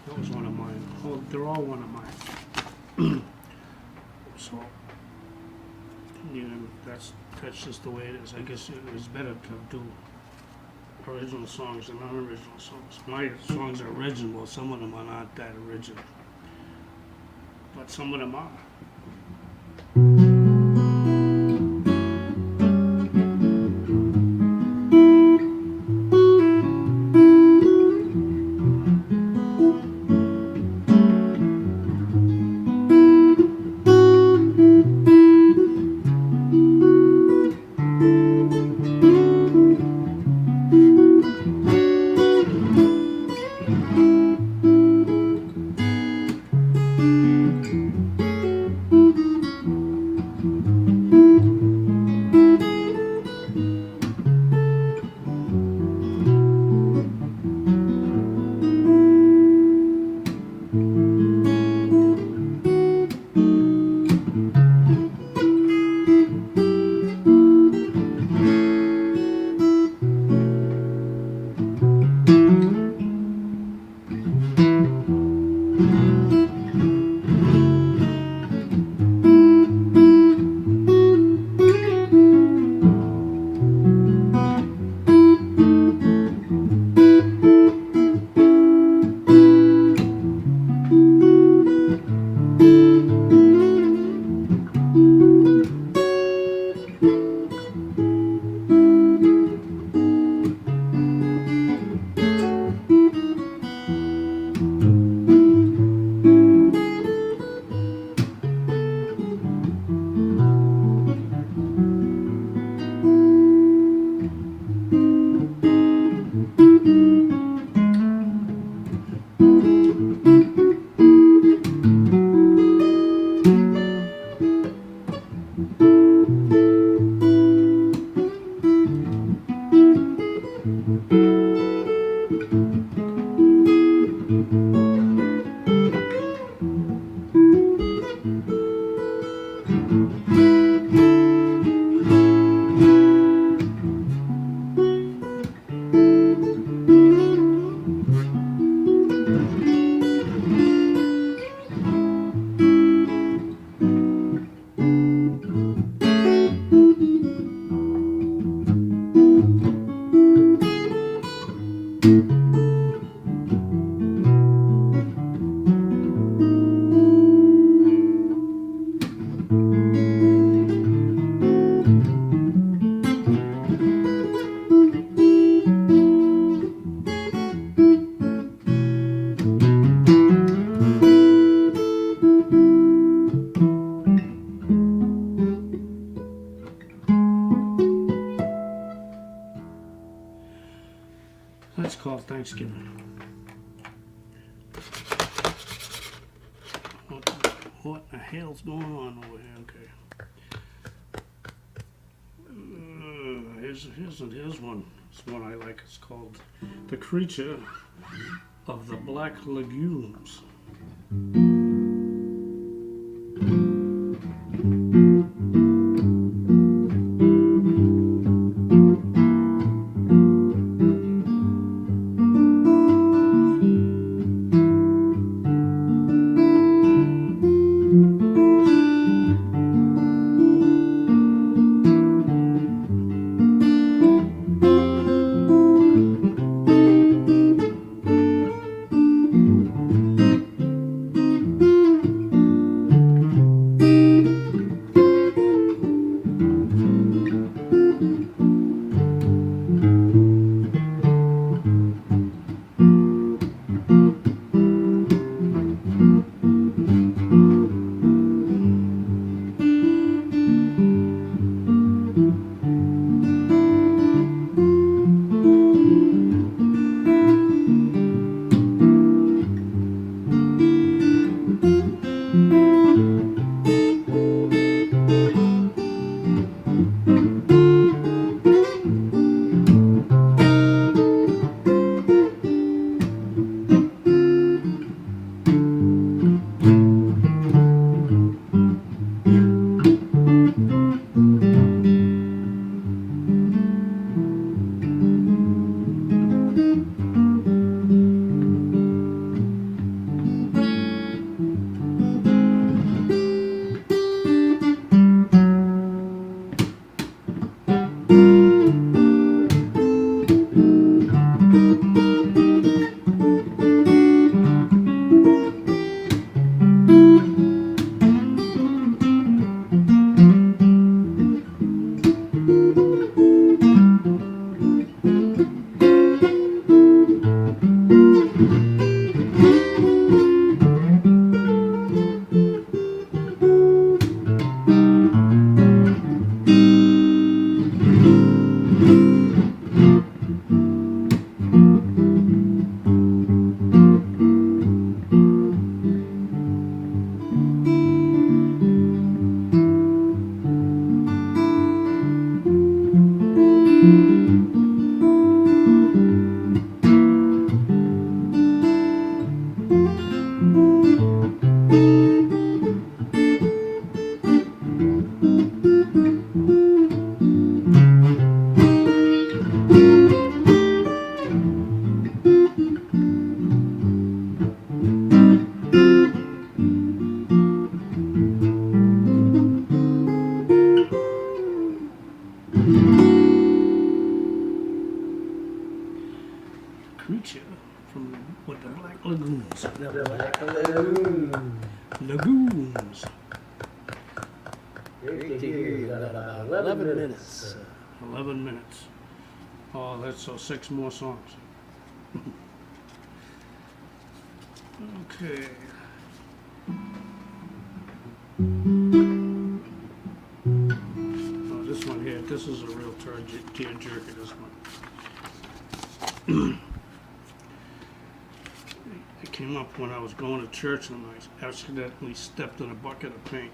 That was one of mine. Oh, they're all one of mine. So, you know, that's just the way it is. I guess it was better to do original songs than unoriginal songs. My songs are original. Some of them are not that original, but some of them are. What the hell's going on over here? Okay. Here's one. It's one I like. It's called "The Creature of the Black Legumes." Creature from with the black legumes. Legumes. Great to hear. You got about 11 minutes. 11 minutes. Oh, that's so 6 more songs. Okay. Oh, this one here. This is a real tear jerker. This one. It came up when I was going to church and I accidentally stepped in a bucket of paint.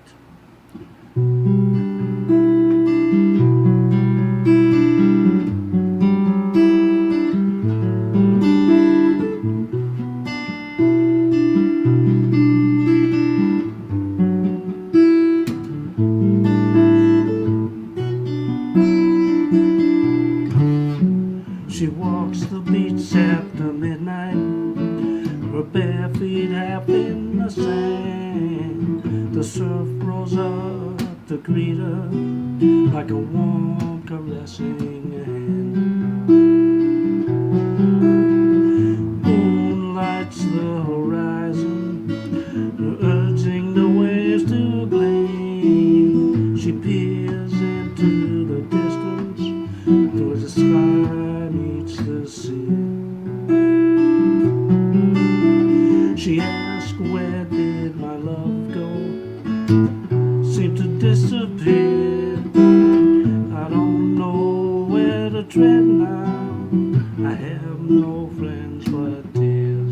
She walks the beach after midnight, her bare feet half in the sand. The surf rolls up to greet her like a warm caressing hand. Moon lights the horizon, urging the waves to gleam. She peers into the distance towards the sky meets the sea. She asked, where did my love go? Seemed to disappear. I don't know where to tread now. I have no friends but tears.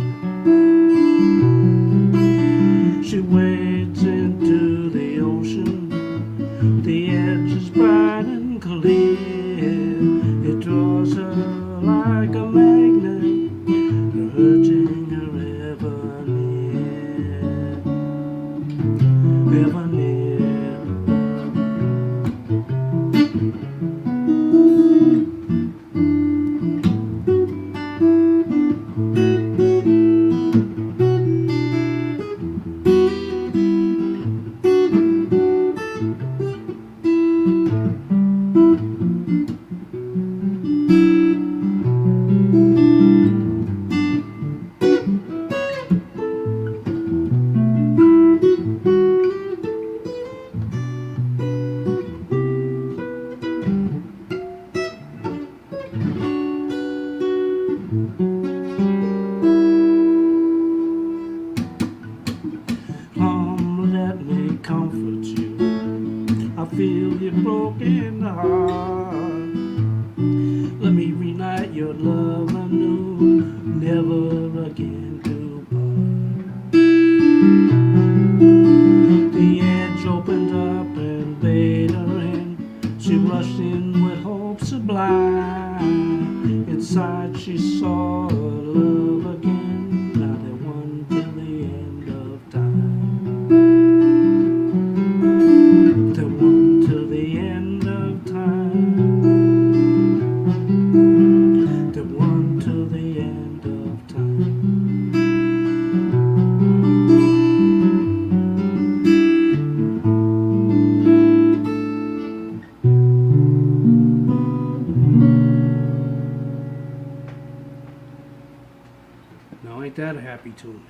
Now ain't that a happy tune?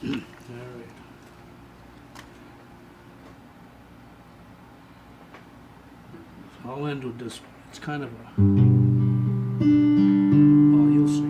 All right. I'll end with this one. It's kind of a... Well, you'll see.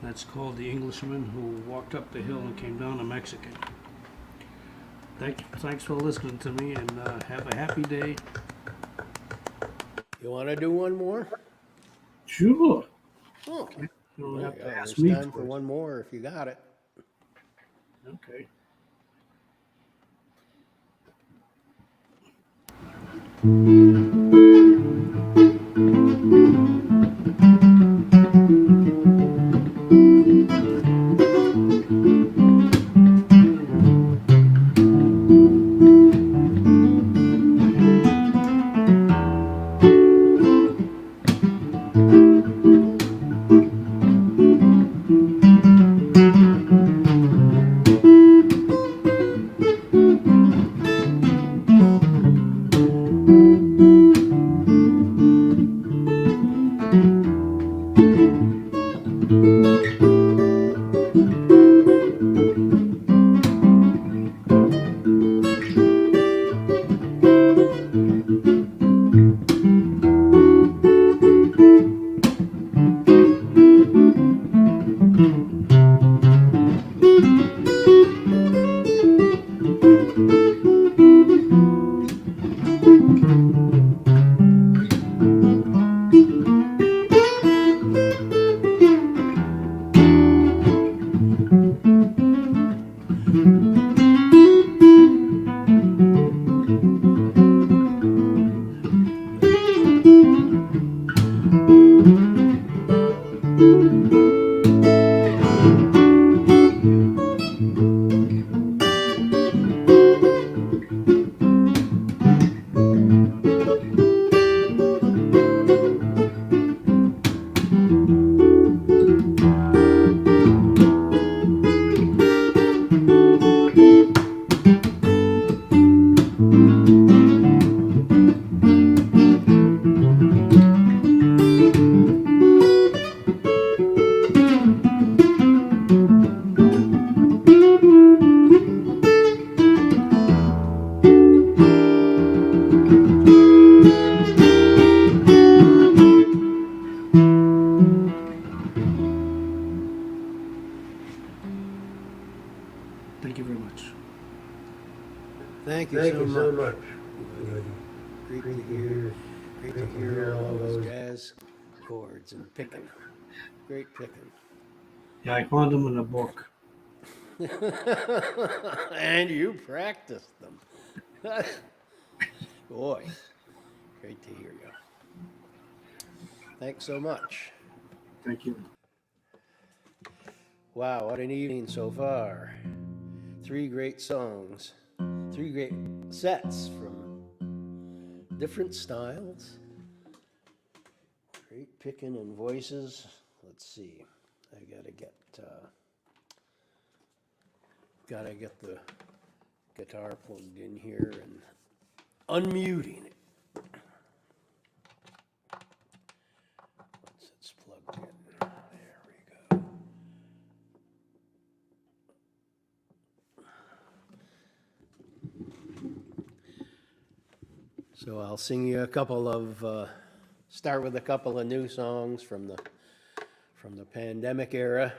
That's called The Englishman Who Walked Up the Hill and Came Down a Mexican. Thanks for listening to me, and have a happy day. You want to do one more? Sure. Oh, You don't have to yeah, ask there's me time for first. one more if you got it. Okay. Thank you very much. Thank you so much. Great to hear all those jazz chords and picking. Great picking. Yeah, I found them in a book. And you practiced them. Boy, great to hear you. Thanks so much. Thank you. Wow, what an evening so far. 3 great songs, 3 great sets from different styles. Great picking and voices. Let's see. I gotta get the guitar plugged in here and unmuting it. Once it's plugged in, there we go. So I'll sing you a couple of, start with a couple of new songs from the pandemic era.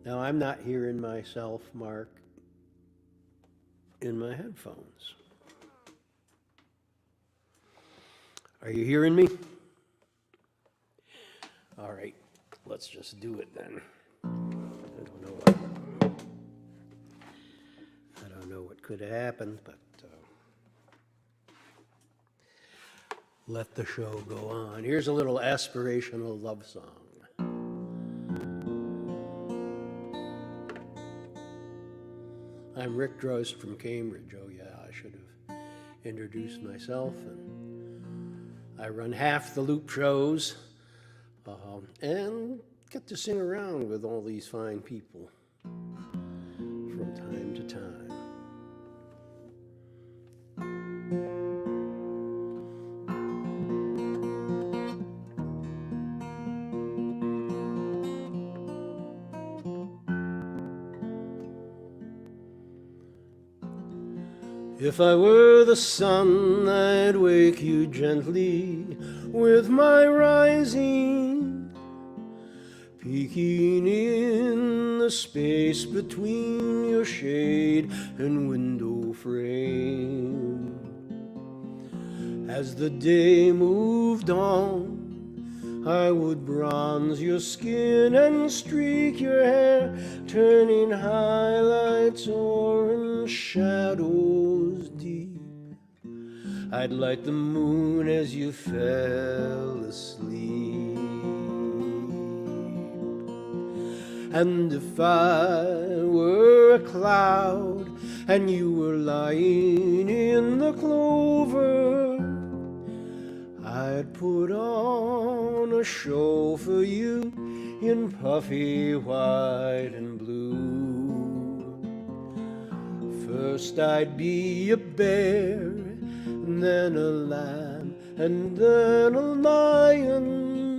Now I'm not hearing myself, Mark, in my headphones. Are you hearing me? All right, let's just do it then. I don't know what could have happened, but let the show go on. Here's a little aspirational love song. I'm Rick Drost from Cambridge. Oh yeah, I should have introduced myself. And I run half the Loop shows and get to sing around with all these fine people from time to time. If I were the sun, I'd wake you gently with my rising, peeking in the space between your shade and window frame. As the day moved on, I would bronze your skin and streak your hair, turning highlights orange, shadows deep. I'd light the moon as you fell asleep. And if I were a cloud and you were lying in the clover, I'd put on a show for you in puffy white and blue. First I'd be a bear, then a lamb, and then a lion,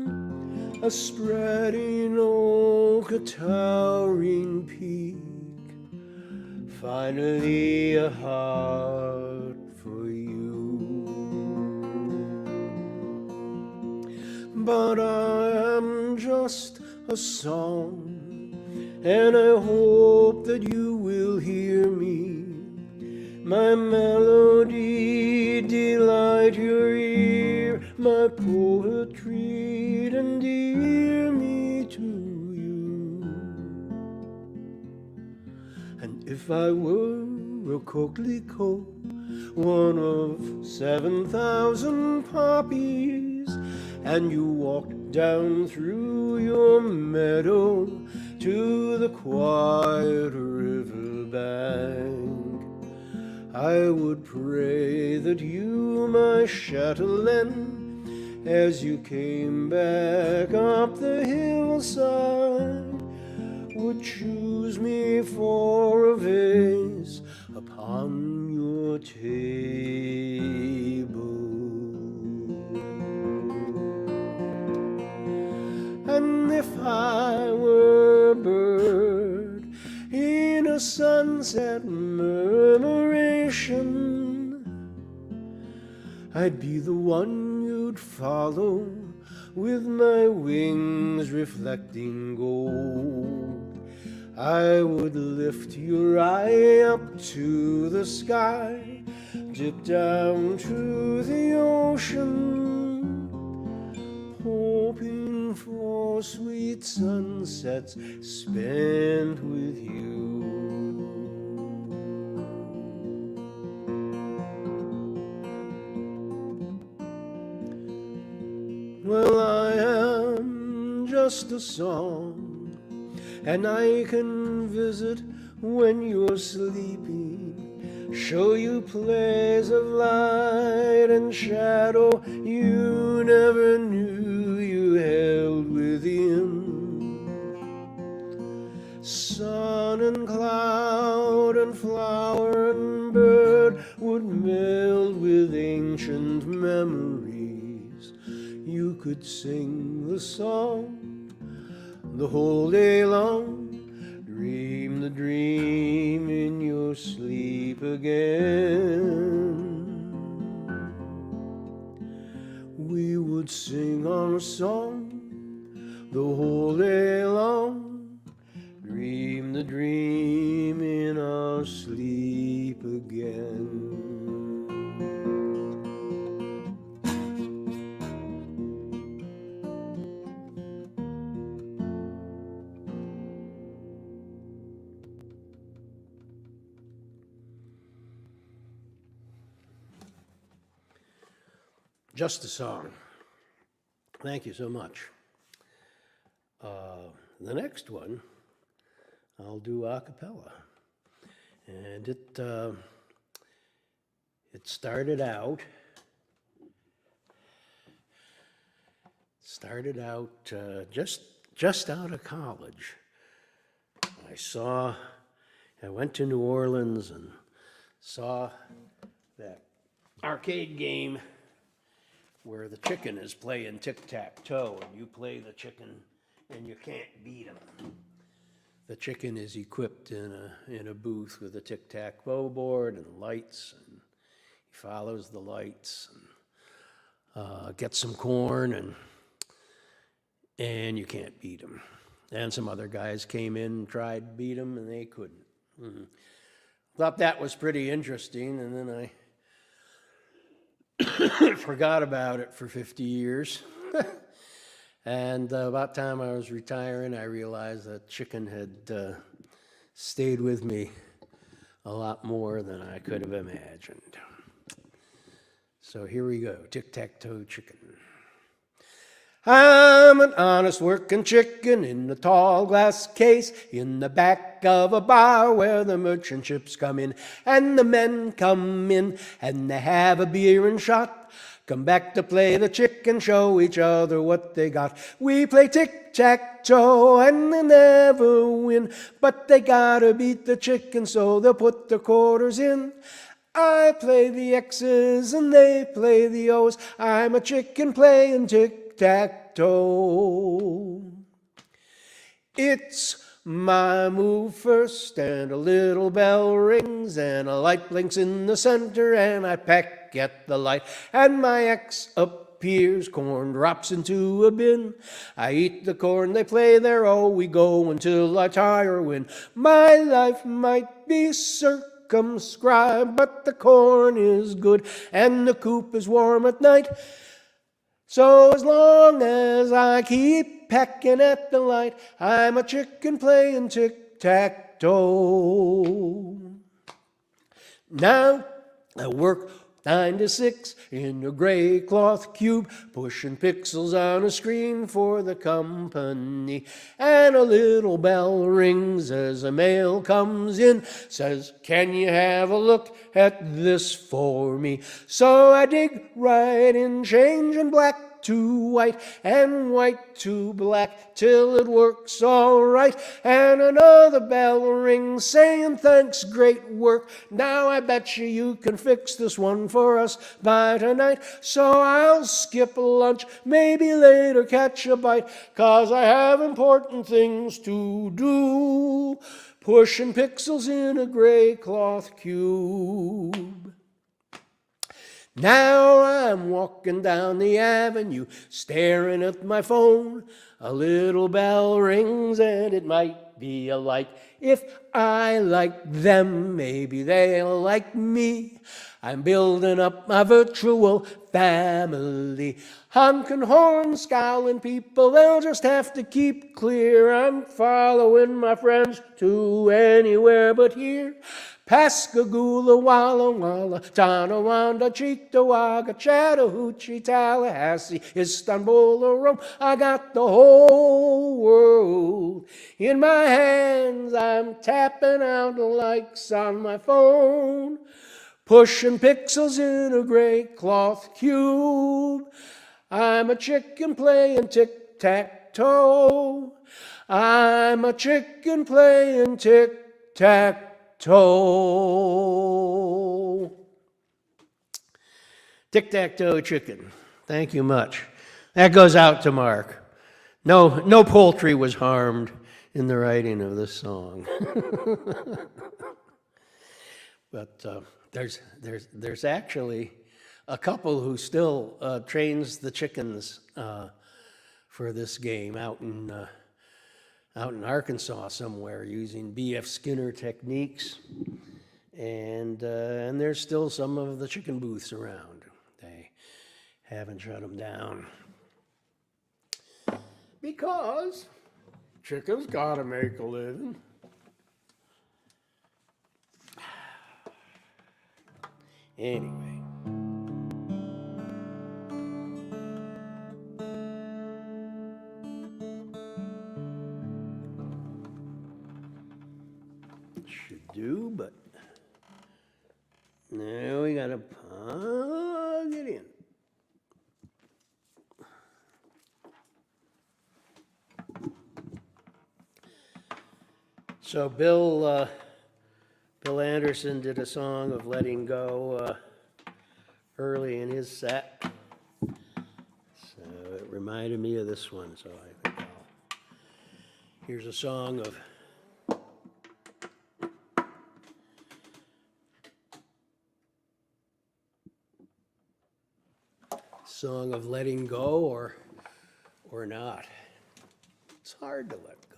a spreading oak, a towering peak, finally a heart for you. But I am just a song, and I hope that you will hear me. My melody delight your ear, my poetry endear me to you. And if I were a coquelicot, one of 7,000 poppies, and you walked down through your meadow to the quiet river bank, I would pray that you, my chatelaine, as you came back up the hillside, would choose me for a vase upon your table. And if I were a bird a sunset murmuration, I'd be the one you'd follow with my wings reflecting gold. I would lift your eye up to the sky, dip down to the ocean, hoping for sweet sunsets spent with you. Well, I am just a song, and I can visit when you're sleeping, show you plays of light and shadow you never knew you held within. Sun and cloud and flower and bird would meld with ancient memories. You could sing the song the whole day long, dream the dream in your sleep again. We would sing our song the whole day long, dream the dream in our sleep again. Just a song. Thank you so much. The next one I'll do a cappella, and it started out just out of college. I went to New Orleans and saw that arcade game where the chicken is playing tic-tac-toe, and you play the chicken and you can't beat him. The chicken is equipped in a booth with a tic-tac-toe board and lights, and he follows the lights and gets some corn, and you can't beat him. And some other guys came in and tried to beat him, and they couldn't. Thought that was pretty interesting, and then I forgot about it for 50 years. And about time I was retiring, I realized that chicken had stayed with me a lot more than I could have imagined. So here we go, tic-tac-toe chicken. I'm an honest working chicken in a tall glass case in the back of a bar where the merchant ships come in, and the men come in and they have a beer and shot, come back to play the chicken, show each other what they got. We play tic-tac-toe and they never win, but they gotta beat the chicken, so they'll put their quarters in. I play the X's and they play the O's. I'm a chicken playing tic-tac-toe. It's my move first, and a little bell rings, and a light blinks in the center, and I peck at the light, and my X appears, corn drops into a bin. I eat the corn, they play their O, we go until I tire or win. My life might be circumscribed, but the corn is good, and the coop is warm at night. So as long as I keep pecking at the light, I'm a chicken playing tic-tac-toe. Now I work 9 to 6 in a gray cloth cube, pushing pixels on a screen for the company. And a little bell rings as a mail comes in, says, "Can you have a look at this for me?" So I dig right in, changing black to white and white to black till it works all right. And another bell rings saying, "Thanks, great work. Now I bet you can fix this one for us by tonight." So I'll skip lunch, maybe later catch a bite, 'cause I have important things to do. pushing pixels in a gray cloth cube. Now I'm walking down the avenue, staring at my phone. A little bell rings and it might be a like. If I like them, maybe they'll like me. I'm building up my virtual family. Honking horns, scowling people, they'll just have to keep clear. I'm following my friends to anywhere but here. Pascagoula, Walla Walla, Tonawanda, Cheektowaga, Chattahoochee, Tallahassee, Istanbul, or Rome. I got the whole world in my hands. I'm tapping out the likes on my phone, pushing pixels in a gray cloth cube. I'm a chicken playing tic-tac-toe. I'm a chicken playing tic-tac-toe. Tic-tac-toe chicken. Thank you much. That goes out to Mark. No poultry was harmed in the writing of this song. But there's actually a couple who still trains the chickens for this game out in Arkansas somewhere using B.F. Skinner techniques, and there's still some of the chicken booths around. They haven't shut them down because chickens gotta make a living. Anyway. Should do, but now we gotta plug it in. So Bill Anderson did a song of Letting Go early in his set. So it reminded me of this one, so I think here's a song of letting go or not. It's hard to let go.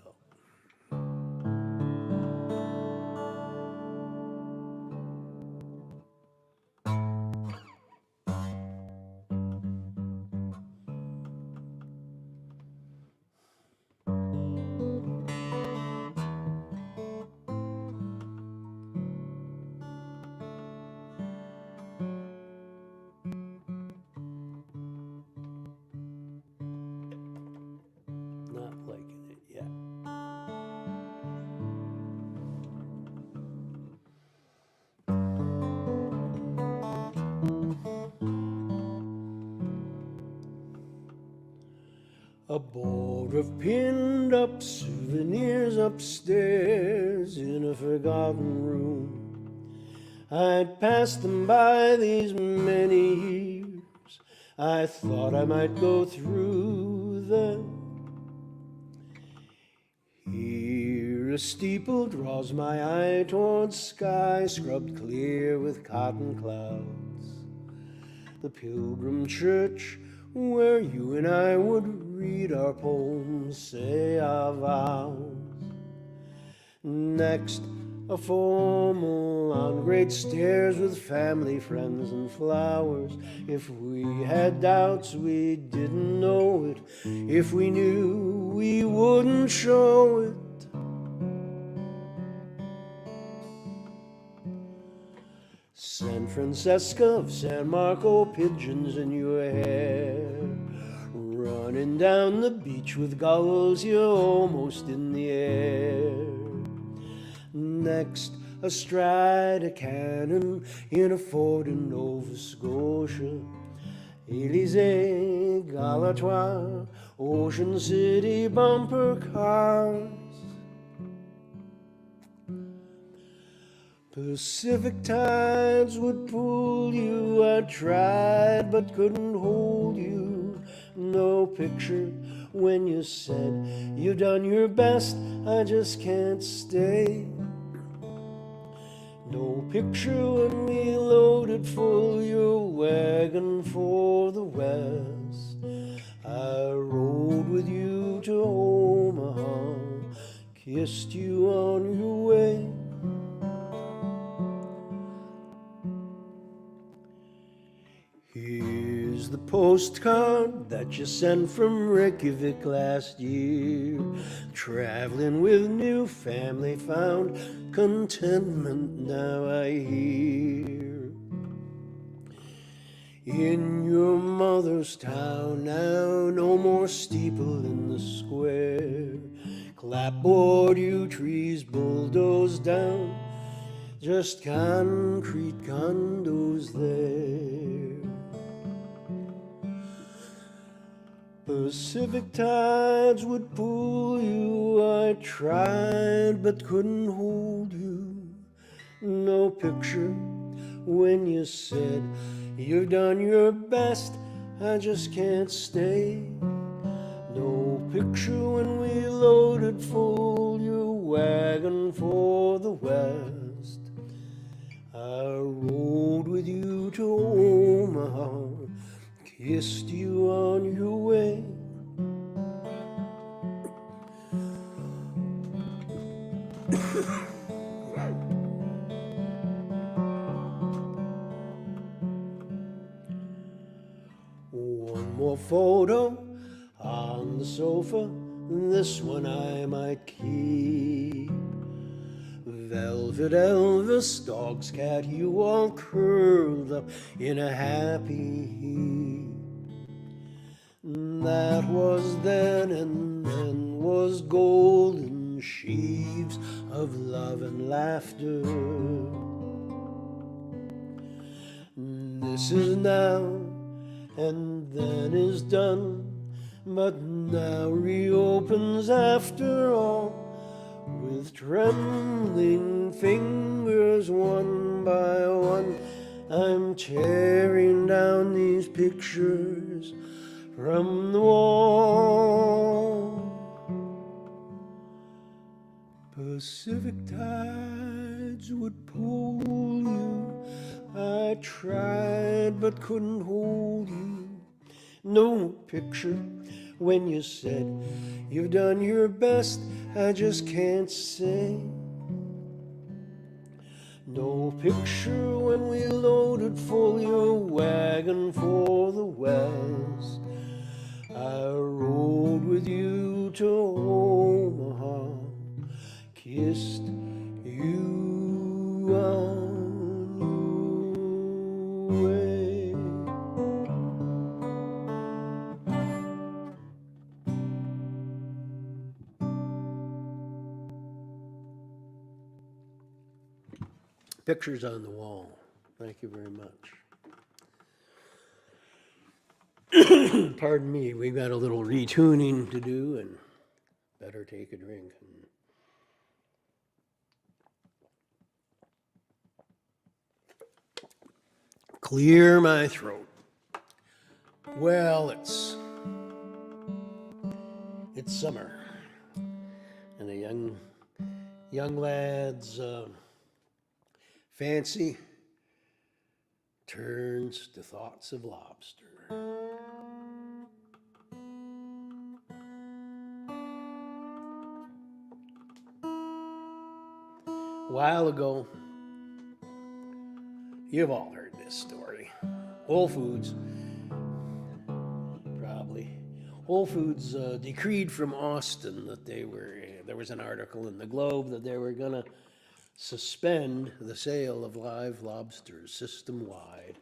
Not liking it yet. A board of pinned up souvenirs upstairs in a forgotten room. I'd passed them by these many years. I thought I might go through them. Here a steeple draws my eye towards sky scrubbed clear with cotton clouds. The pilgrim church where you and I would read our poems, say our vows. Next, a formal on great stairs with family, friends, and flowers. If we had doubts, we didn't know it. If we knew, we wouldn't show it. San Francisco of San Marco, pigeons in your hair, running down the beach with gulls, you're almost in the air. Next, astride a cannon in a fort in Nova Scotia, Élysée, Galatoire, Ocean City bumper cars. Pacific tides would pull you. I tried but couldn't hold you. No picture when you said you've done your best. I just can't stay. picture when we loaded full your wagon for the West. I rode with you to Omaha, kissed you on your way. Here's the postcard that you sent from Reykjavik last year. Traveling with new family, found contentment now I hear. In your mother's town now, no more steeple in the square. Clapboard yew trees bulldozed down, just concrete condos there. Pacific tides would pull you, I tried but couldn't hold you. No picture when you said you've done your best, I just can't stay. No picture when we loaded full your wagon for the West. I rode with you to Omaha, kissed you on your way. One more photo on the sofa, this one I might keep. Velvet Elvis, dog's cat, you all curled up in a happy heap. That was then, and then was golden sheaves of love and laughter. This is now, and then is done, but now reopens after all, with trembling fingers one by one. I'm tearing down these pictures from the wall. Pacific tides would pull you, I tried but couldn't hold you. No picture when you said you've done your best, I just can't say. No picture when we loaded full your wagon for the West. I rode with you to Omaha, kissed you on your way. Pictures on the wall. Thank you very much. Pardon me, we've got a little retuning to do and better take a drink. Clear my throat. Well, it's summer, and a young lad's fancy turns to thoughts of lobster. A while ago, you've all heard this story. Whole Foods, probably. Whole Foods decreed from Austin that there was an article in the Globe that they were going to suspend the sale of live lobsters system-wide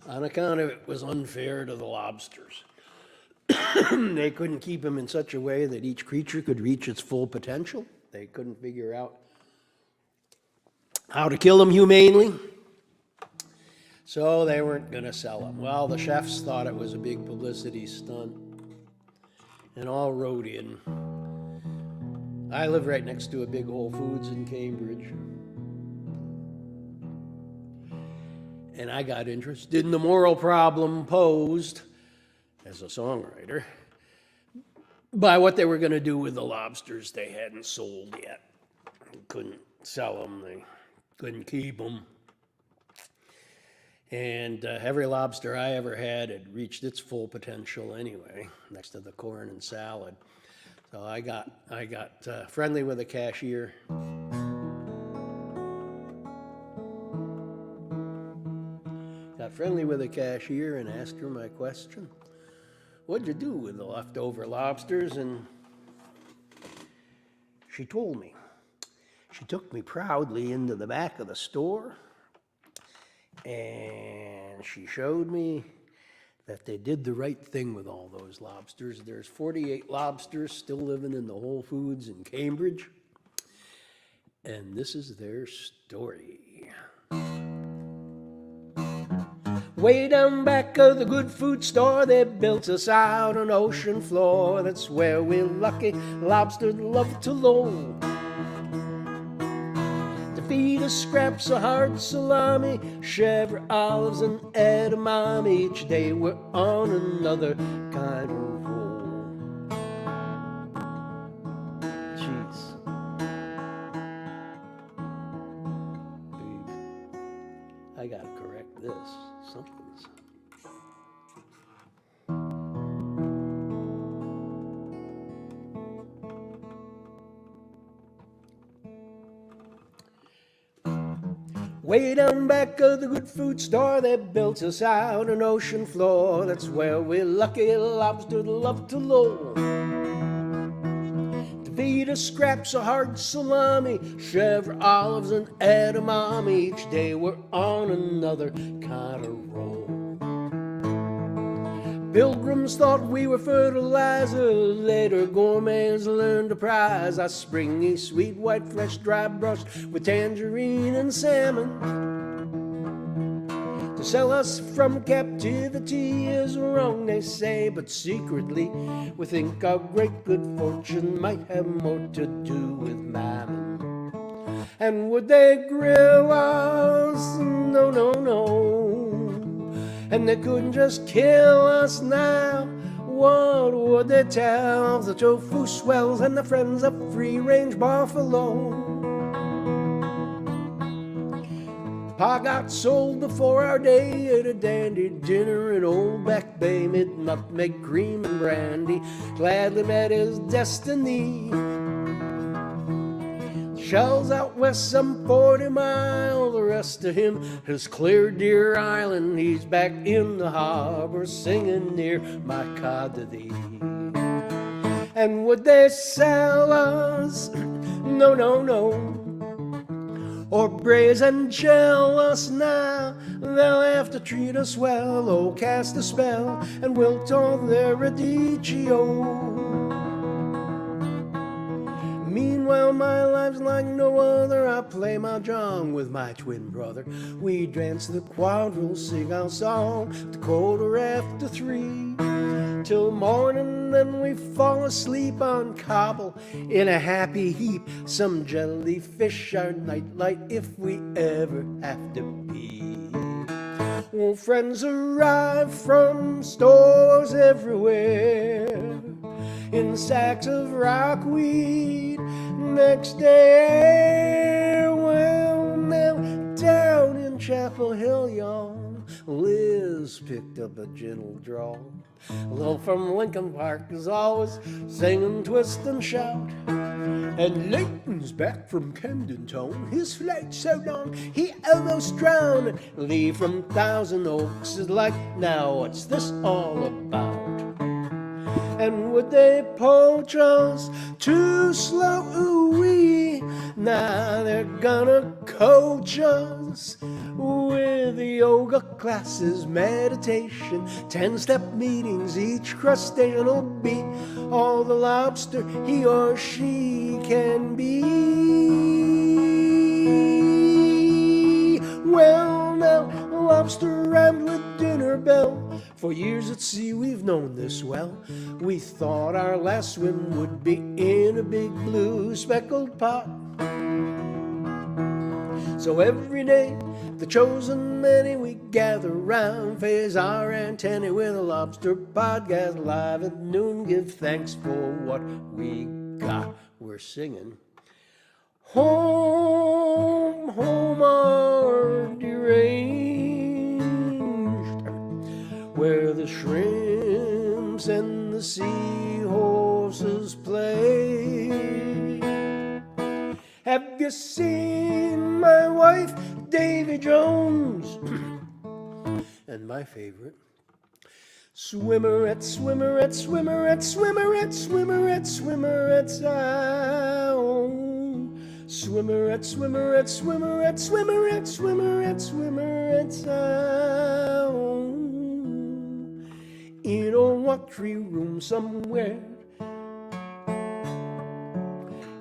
on account of it was unfair to the lobsters. They couldn't keep them in such a way that each creature could reach its full potential. They couldn't figure out how to kill them humanely. So they weren't going to sell them. Well, the chefs thought it was a big publicity stunt and all wrote in. I live right next to a big Whole Foods in Cambridge. And I got interested in the moral problem posed, as a songwriter, by what they were going to do with the lobsters they hadn't sold yet. They couldn't sell them. They couldn't keep them. And every lobster I ever had reached its full potential anyway, next to the corn and salad. So I got friendly with the cashier. Got friendly with the cashier and asked her my question. What'd you do with the leftover lobsters? And she told me. She took me proudly into the back of the store, and she showed me that they did the right thing with all those lobsters. There's 48 lobsters still living in the Whole Foods in Cambridge, and this is their story. Way down back of the good food store, they built us out on ocean floor. That's where we lucky lobsters love to loll. To feed us scraps of hard salami, chèvre, olives, and edamame. Each day we're on another kind of roll. Jeez. Babe, I gotta correct this. Something's. Way down back of the good food store, they built us out an ocean floor. That's where we lucky lobsters love to loll. To feed us scraps of hard salami, chèvre, olives, and edamame. Each day we're on another kind of roll. Pilgrims thought we were fertilizer. Later gourmets learned to prize our springy, sweet, white, fresh, dry brush with tangerine and salmon. To sell us from captivity is wrong, they say, but secretly we think our great good fortune might have more to do with mammon. And would they grill us? No, no, no. And they couldn't just kill us now. What would they tell the tofu swells and the friends of free-range buffalo? Pa got sold before our day at a dandy dinner in Old Back Bay, mid nutmeg, cream, and brandy. Gladly met his destiny. Shells out west some 40 miles, the rest of him has cleared Deer Island. He's back in the harbor singing near my cod to thee. And would they sell us? No, no, no. Or braise and gel us now? They'll have to treat us well, oh, cast a spell, and wilt all their radicchio. Meanwhile, my life's like no other. I play mahjong with my twin brother. We dance the quadrille, sing our song, the quarter after 3. Till morning, then we fall asleep on cobble in a happy heap. Some jellyfish our nightlight if we ever have to be. Well, friends arrive from stores everywhere in sacks of rockweed. Next day, well, now down in Chapel Hill, y'all, Liz picked up a gentle drawl. Lil from Lincoln Park is always singing, twist and shout. And Leighton's back from Camden Town. His flight's so long he almost drowned. Lee from Thousand Oaks is like, now what's this all about? And would they poach us too slow? Ooh-wee. Now they're gonna coach us with yoga classes, meditation, 10-step meetings. Each crustacean will be all the lobster he or she can be. Well, now, lobster rhymed with dinner bell. For years at sea we've known this well. We thought our last swim would be in a big blue speckled pot. So every day, the chosen many, we gather round, phase our antennae with a lobster podcast live at noon. Give thanks for what we got. We're singing home, home you seen my wife, Davy Jones? And my favorite, swimmerette, swimmerette, swimmerette, swimmerette, swimmerette, swimmerette, sound. Swimmerette, swimmerette, swimmerette, swimmerette, swimmerette, swimmerette, sound. In a watery room somewhere,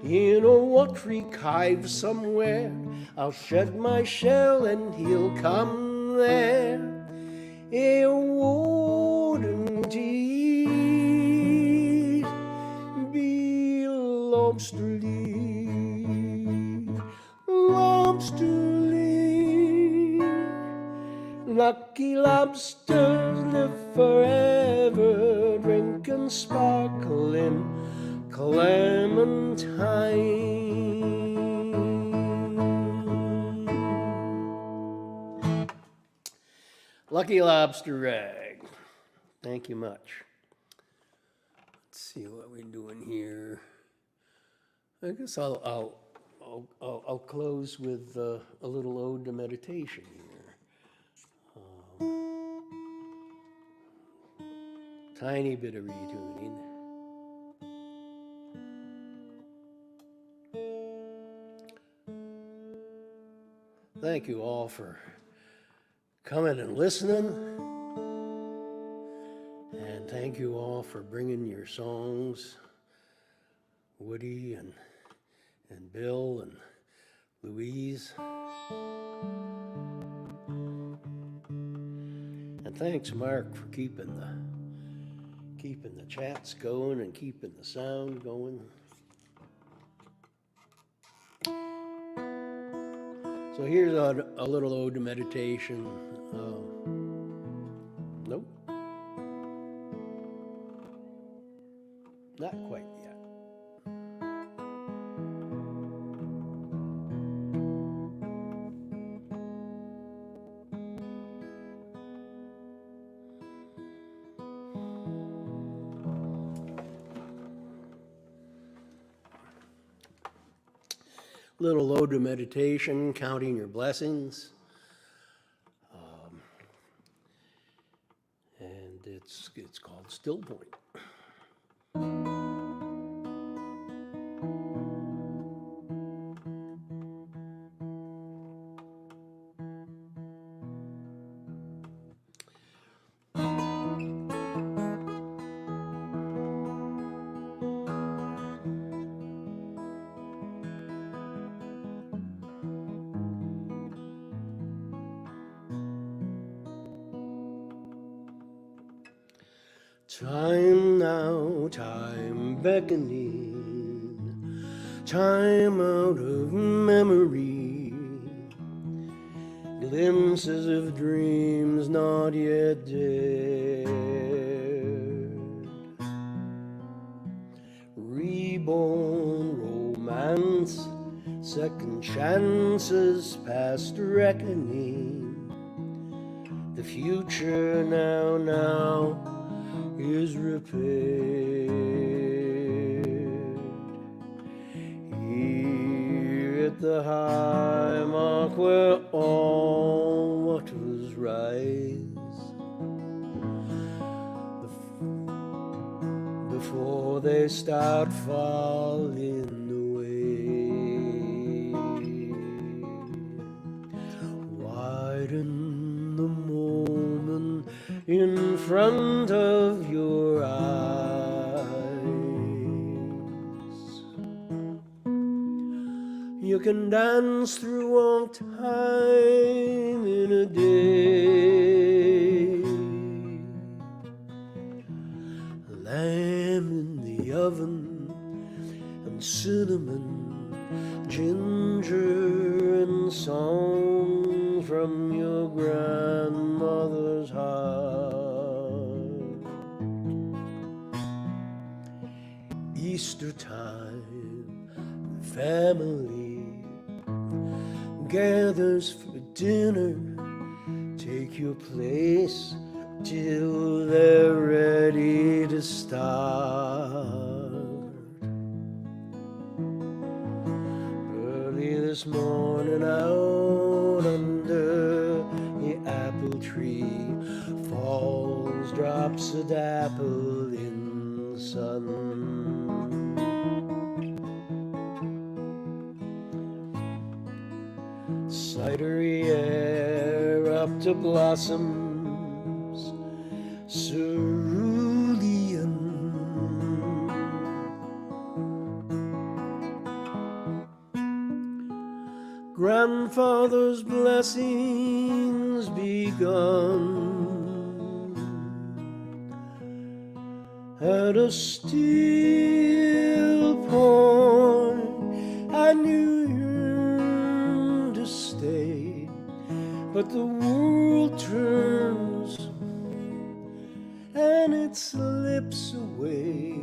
in a watery cave somewhere, I'll shed my shell and he'll come there. Wouldn't it be lobsterly, lobsterly? Lucky lobsters live forever, drinking sparkling clementine. Lucky Lobster Rag. Thank you much. Let's see what we're doing here. I guess I'll close with a little ode to meditation here. Tiny bit of retuning. Thank you all for coming and listening. And thank you all for bringing your songs. Woody and Bill and Louise. And thanks, Mark, for keeping the chats going and keeping the sound going. So here's a little ode to meditation. Nope. Not quite yet. Little ode to meditation, counting your blessings. And it's called Still Point. Time now, time beckoning, time out of memory, glimpses of dreams not yet dead, reborn romance, second chances past reckoning, the future now is repaired. Here at the high mark where all waters rise, before they start falling away, widen the moment in front of your eyes. You can dance through all time in a day. Lamb in the oven and cinnamon, ginger and song from your grandmother's heart. Easter time, the family gathers for dinner. Take your place till they're ready to start. Early this morning out under the apple tree falls drops of dapple in the sun. Cidery air up to blossoms cerulean. Grandfather's blessings begun at a still point. I knew him to stay, but the world turns and it slips away.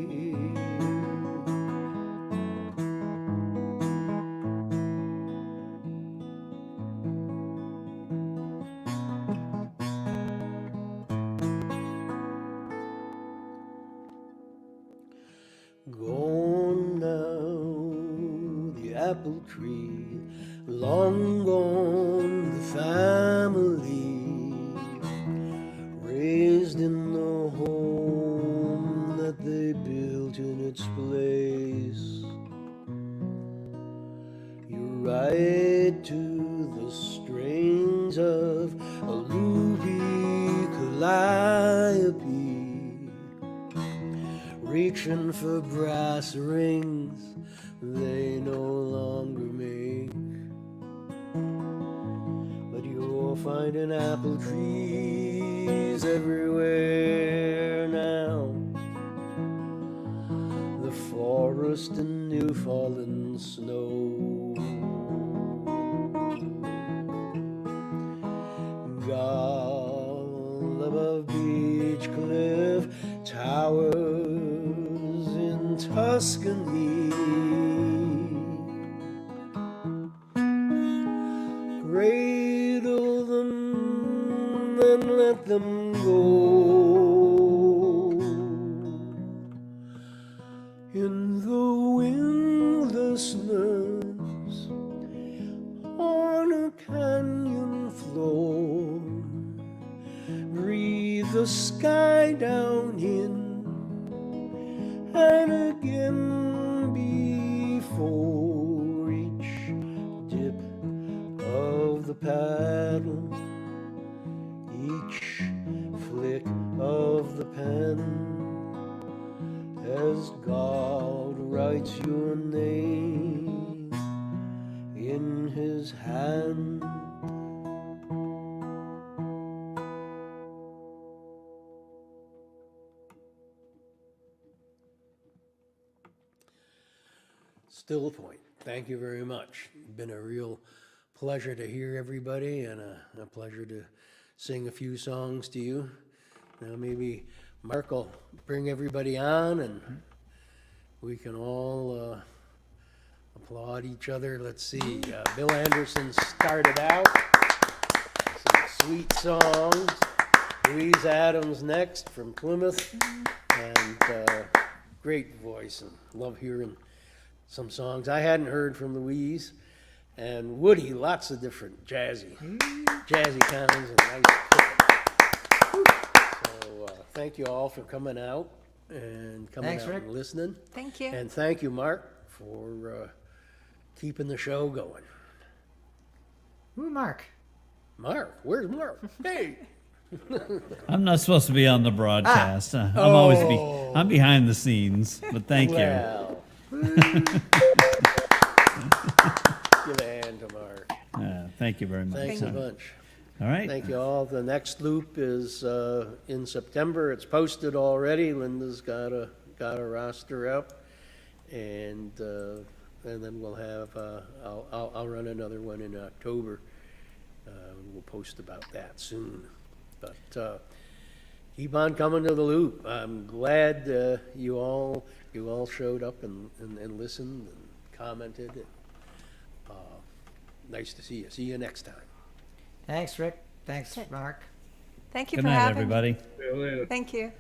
Gone now, the apple tree, long gone the family, raised in the home that they built in its place. You ride to the strings of a loopy calliope, reaching for brass rings they no longer make. But you're finding apple trees everywhere now. The forest in new fallen snow. Gull above beach cliff towers in Tuscany, cradle them and let them go. In the windlessness on a canyon floor, breathe the sky down in and again before each dip of the paddle, each flick of the pen, as God writes your name in his hand. Still point. Thank you very much. It's been a real pleasure to hear everybody and a pleasure to sing a few songs to you. Now maybe Mark will bring everybody on and we can all applaud each other. Let's see. Bill Anderson started out. Some sweet songs. Louise Adams next from Plymouth. And great voice, and love hearing some songs I hadn't heard from Louise. And Woody, lots of different jazzy kinds and nice picking. So thank you all for coming out and coming out and listening. Thank you. And thank you, Mark, for keeping the show going. Ooh, Mark. Mark, where's Mark? Hey. I'm not supposed to be on the broadcast. I'm behind the scenes, but thank you. Well. Give a hand to Mark. Thank you very much. Thanks a bunch. All right. Thank you all. The next loop is in September. It's posted already. Linda's got a roster up, and then we'll have I'll run another one in October. We'll post about that soon. But keep on coming to the loop. I'm glad you all showed up and listened and commented. Nice to see you. See you next time. Thanks, Rick. Thanks, Mark. Thank you Good for night, having everybody. me. Thank you.